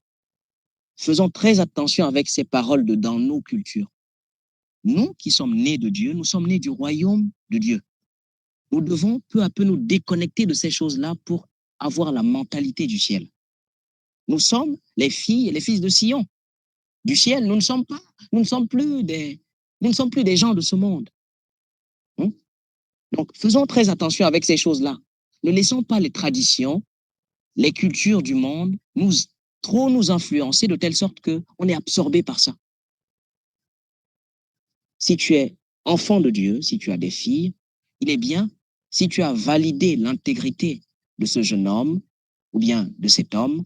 Faisons très attention avec ces paroles de dans nos cultures. Nous qui sommes nés de Dieu, nous sommes nés du royaume de Dieu. Nous devons peu à peu nous déconnecter de ces choses-là pour avoir la mentalité du ciel. Nous sommes les filles et les fils de Sion. Du ciel, nous ne sommes plus des gens de ce monde. Donc, faisons très attention avec ces choses-là. Ne laissons pas les traditions, les cultures du monde trop nous influencer de telle sorte qu'on est absorbé par ça. Si tu es enfant de Dieu, si tu as des filles, il est bien, si tu as validé l'intégrité de ce jeune homme ou bien de cet homme,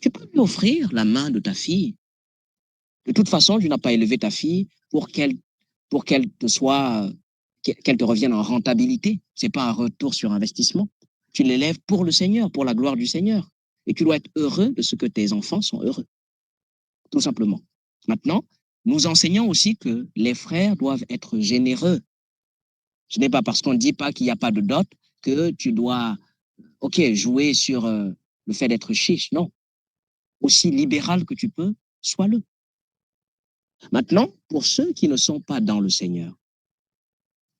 tu peux lui offrir la main de ta fille. De toute façon, tu n'as pas élevé ta fille pour qu'elle te revienne en rentabilité. Ce n'est pas un retour sur investissement. Tu l'élèves pour le Seigneur, pour la gloire du Seigneur. Et tu dois être heureux de ce que tes enfants sont heureux, tout simplement. Maintenant, nous enseignons aussi que les frères doivent être généreux. Ce n'est pas parce qu'on ne dit pas qu'il n'y a pas de dot que tu dois, jouer sur le fait d'être chiche. Non. Aussi libéral que tu peux, sois-le. Maintenant, pour ceux qui ne sont pas dans le Seigneur,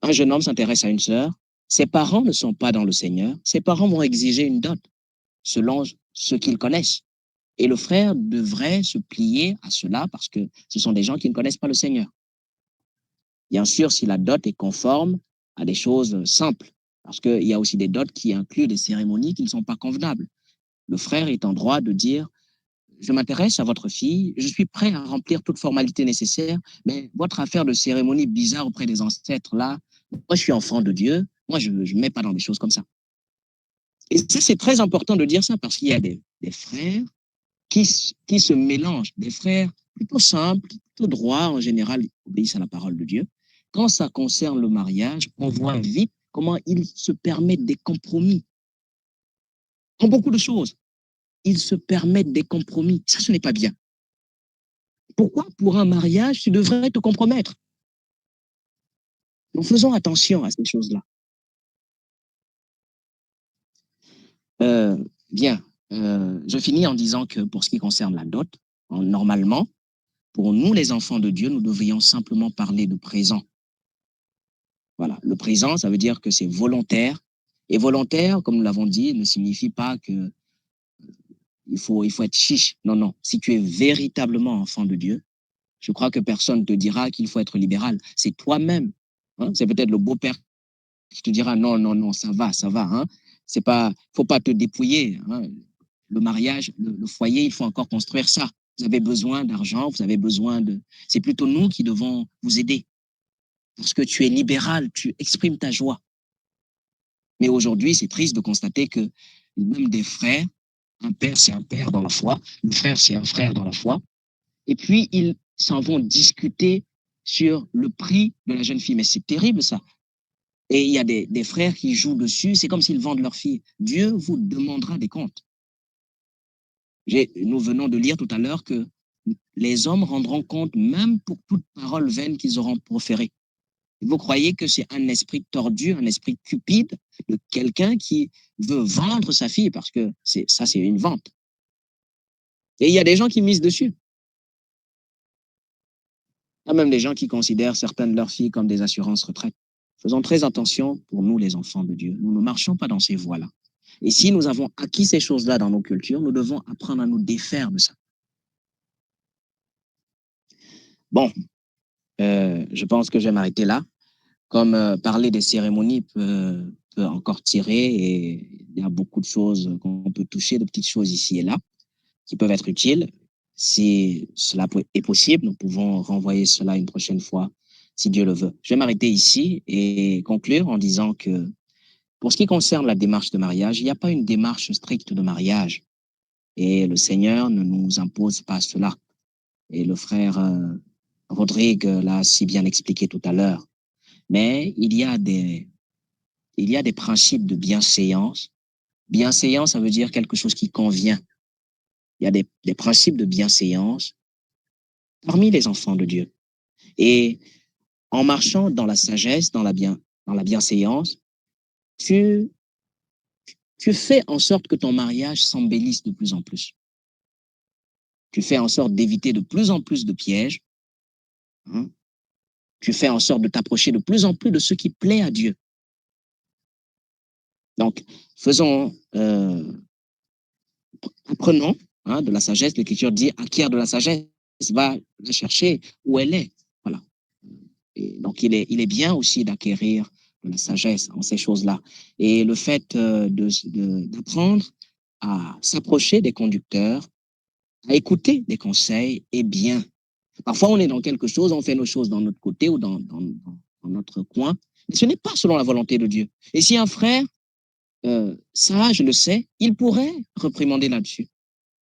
un jeune homme s'intéresse à une sœur, ses parents ne sont pas dans le Seigneur, ses parents vont exiger une dot selon ce qu'ils connaissent. Et le frère devrait se plier à cela parce que ce sont des gens qui ne connaissent pas le Seigneur. Bien sûr, si la dot est conforme à des choses simples, parce qu'il y a aussi des dots qui incluent des cérémonies qui ne sont pas convenables. Le frère est en droit de dire « Je m'intéresse à votre fille, je suis prêt à remplir toute formalité nécessaire, mais votre affaire de cérémonie bizarre auprès des ancêtres, là, moi, je suis enfant de Dieu, moi, je ne mets pas dans des choses comme ça. » Et ça, c'est très important de dire ça parce qu'il y a des frères qui se mélangent, des frères plutôt simples, plutôt droits, en général, ils obéissent à la parole de Dieu. Quand ça concerne le mariage, on voit vite comment ils se permettent des compromis. En beaucoup de choses, ils se permettent des compromis. Ça, ce n'est pas bien. Pourquoi, pour un mariage, tu devrais te compromettre? Donc, faisons attention à ces choses-là. Bien. Je finis en disant que pour ce qui concerne la dot, normalement, pour nous, les enfants de Dieu, nous devrions simplement parler de présent. Voilà. Le présent, ça veut dire que c'est volontaire. Et volontaire, comme nous l'avons dit, ne signifie pas que il faut être chiche. Non, non. Si tu es véritablement enfant de Dieu, je crois que personne ne te dira qu'il faut être libéral. C'est toi-même. Hein? C'est peut-être le beau-père qui te dira non, non, non, ça va, ça va. Hein? C'est pas, faut pas te dépouiller. Hein? Le mariage, le foyer, il faut encore construire ça. Vous avez besoin d'argent, vous avez besoin de... C'est plutôt nous qui devons vous aider. Parce que tu es libéral, tu exprimes ta joie. Mais aujourd'hui, c'est triste de constater que même des frères, un père, c'est un père dans la foi, le frère, c'est un frère dans la foi, et puis ils s'en vont discuter sur le prix de la jeune fille. Mais c'est terrible, ça. Et il y a des frères qui jouent dessus, c'est comme s'ils vendent leur fille. Dieu vous demandera des comptes. Nous venons de lire tout à l'heure que les hommes rendront compte même pour toute parole vaine qu'ils auront proférée. Vous croyez que c'est un esprit tordu, un esprit cupide de quelqu'un qui veut vendre sa fille parce que ça, c'est une vente. Et il y a des gens qui misent dessus. Il y a même des gens qui considèrent certaines de leurs filles comme des assurances retraite. Faisons très attention pour nous, les enfants de Dieu. Nous ne marchons pas dans ces voies-là. Et si nous avons acquis ces choses-là dans nos cultures, nous devons apprendre à nous défaire de ça. Bon, je pense que je vais m'arrêter là. Comme parler des cérémonies peut encore tirer, et il y a beaucoup de choses qu'on peut toucher, de petites choses ici et là qui peuvent être utiles. Si cela est possible, nous pouvons renvoyer cela une prochaine fois, si Dieu le veut. Je vais m'arrêter ici et conclure en disant que pour ce qui concerne la démarche de mariage, il n'y a pas une démarche stricte de mariage. Et le Seigneur ne nous impose pas cela. Et le frère Rodrigue l'a si bien expliqué tout à l'heure. Mais il y a des principes de bienséance. Bienséance, ça veut dire quelque chose qui convient. Il y a des principes de bienséance parmi les enfants de Dieu. Et en marchant dans la sagesse, dans la bienséance, tu fais en sorte que ton mariage s'embellisse de plus en plus. Tu fais en sorte d'éviter de plus en plus de pièges. Hein? Tu fais en sorte de t'approcher de plus en plus de ce qui plaît à Dieu. Donc, apprenons de la sagesse. L'Écriture dit, acquiert de la sagesse, va la chercher où elle est. Voilà. Et donc, il est bien aussi d'acquérir de la sagesse en ces choses-là. Et le fait d'apprendre à s'approcher des conducteurs, à écouter des conseils est bien. Parfois, on est dans quelque chose, on fait nos choses dans notre côté ou dans notre coin, mais ce n'est pas selon la volonté de Dieu. Et si un frère, ça, je le sais, il pourrait réprimander là-dessus.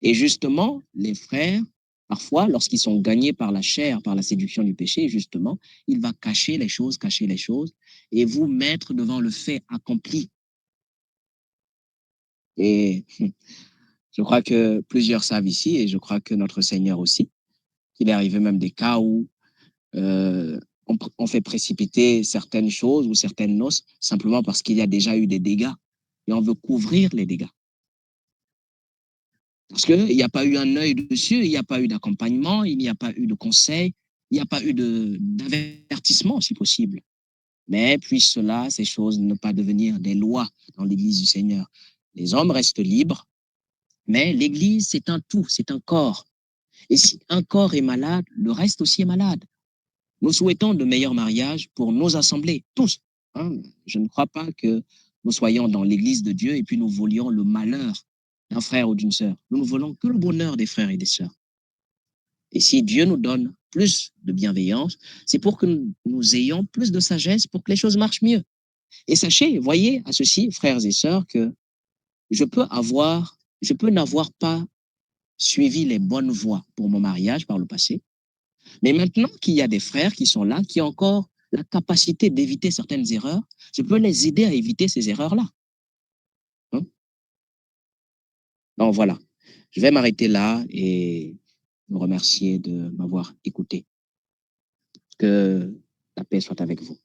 Et justement, les frères, parfois, lorsqu'ils sont gagnés par la chair, par la séduction du péché, justement, il va cacher les choses, et vous mettre devant le fait accompli. Et je crois que plusieurs savent ici, et je crois que notre Seigneur aussi, qu'il est arrivé même des cas où on fait précipiter certaines choses ou certaines noces simplement parce qu'il y a déjà eu des dégâts et on veut couvrir les dégâts. Parce qu'il n'y a pas eu un œil dessus, il n'y a pas eu d'accompagnement, il n'y a pas eu de conseil, il n'y a pas eu d'avertissement si possible. Mais puisse cela, ces choses, ne pas devenir des lois dans l'Église du Seigneur. Les hommes restent libres, mais l'Église, c'est un tout, c'est un corps. Et si un corps est malade, le reste aussi est malade. Nous souhaitons de meilleurs mariages pour nos assemblées, tous. Hein. Je ne crois pas que nous soyons dans l'Église de Dieu et puis nous voulions le malheur d'un frère ou d'une sœur. Nous ne voulons que le bonheur des frères et des sœurs. Et si Dieu nous donne plus de bienveillance, c'est pour que nous ayons plus de sagesse pour que les choses marchent mieux. Et sachez, voyez à ceci, frères et sœurs, que je peux n'avoir pas suivi les bonnes voies pour mon mariage par le passé. Mais maintenant qu'il y a des frères qui sont là, qui ont encore la capacité d'éviter certaines erreurs, je peux les aider à éviter ces erreurs-là. Hein? Donc voilà, je vais m'arrêter là et vous remercier de m'avoir écouté. Que la paix soit avec vous.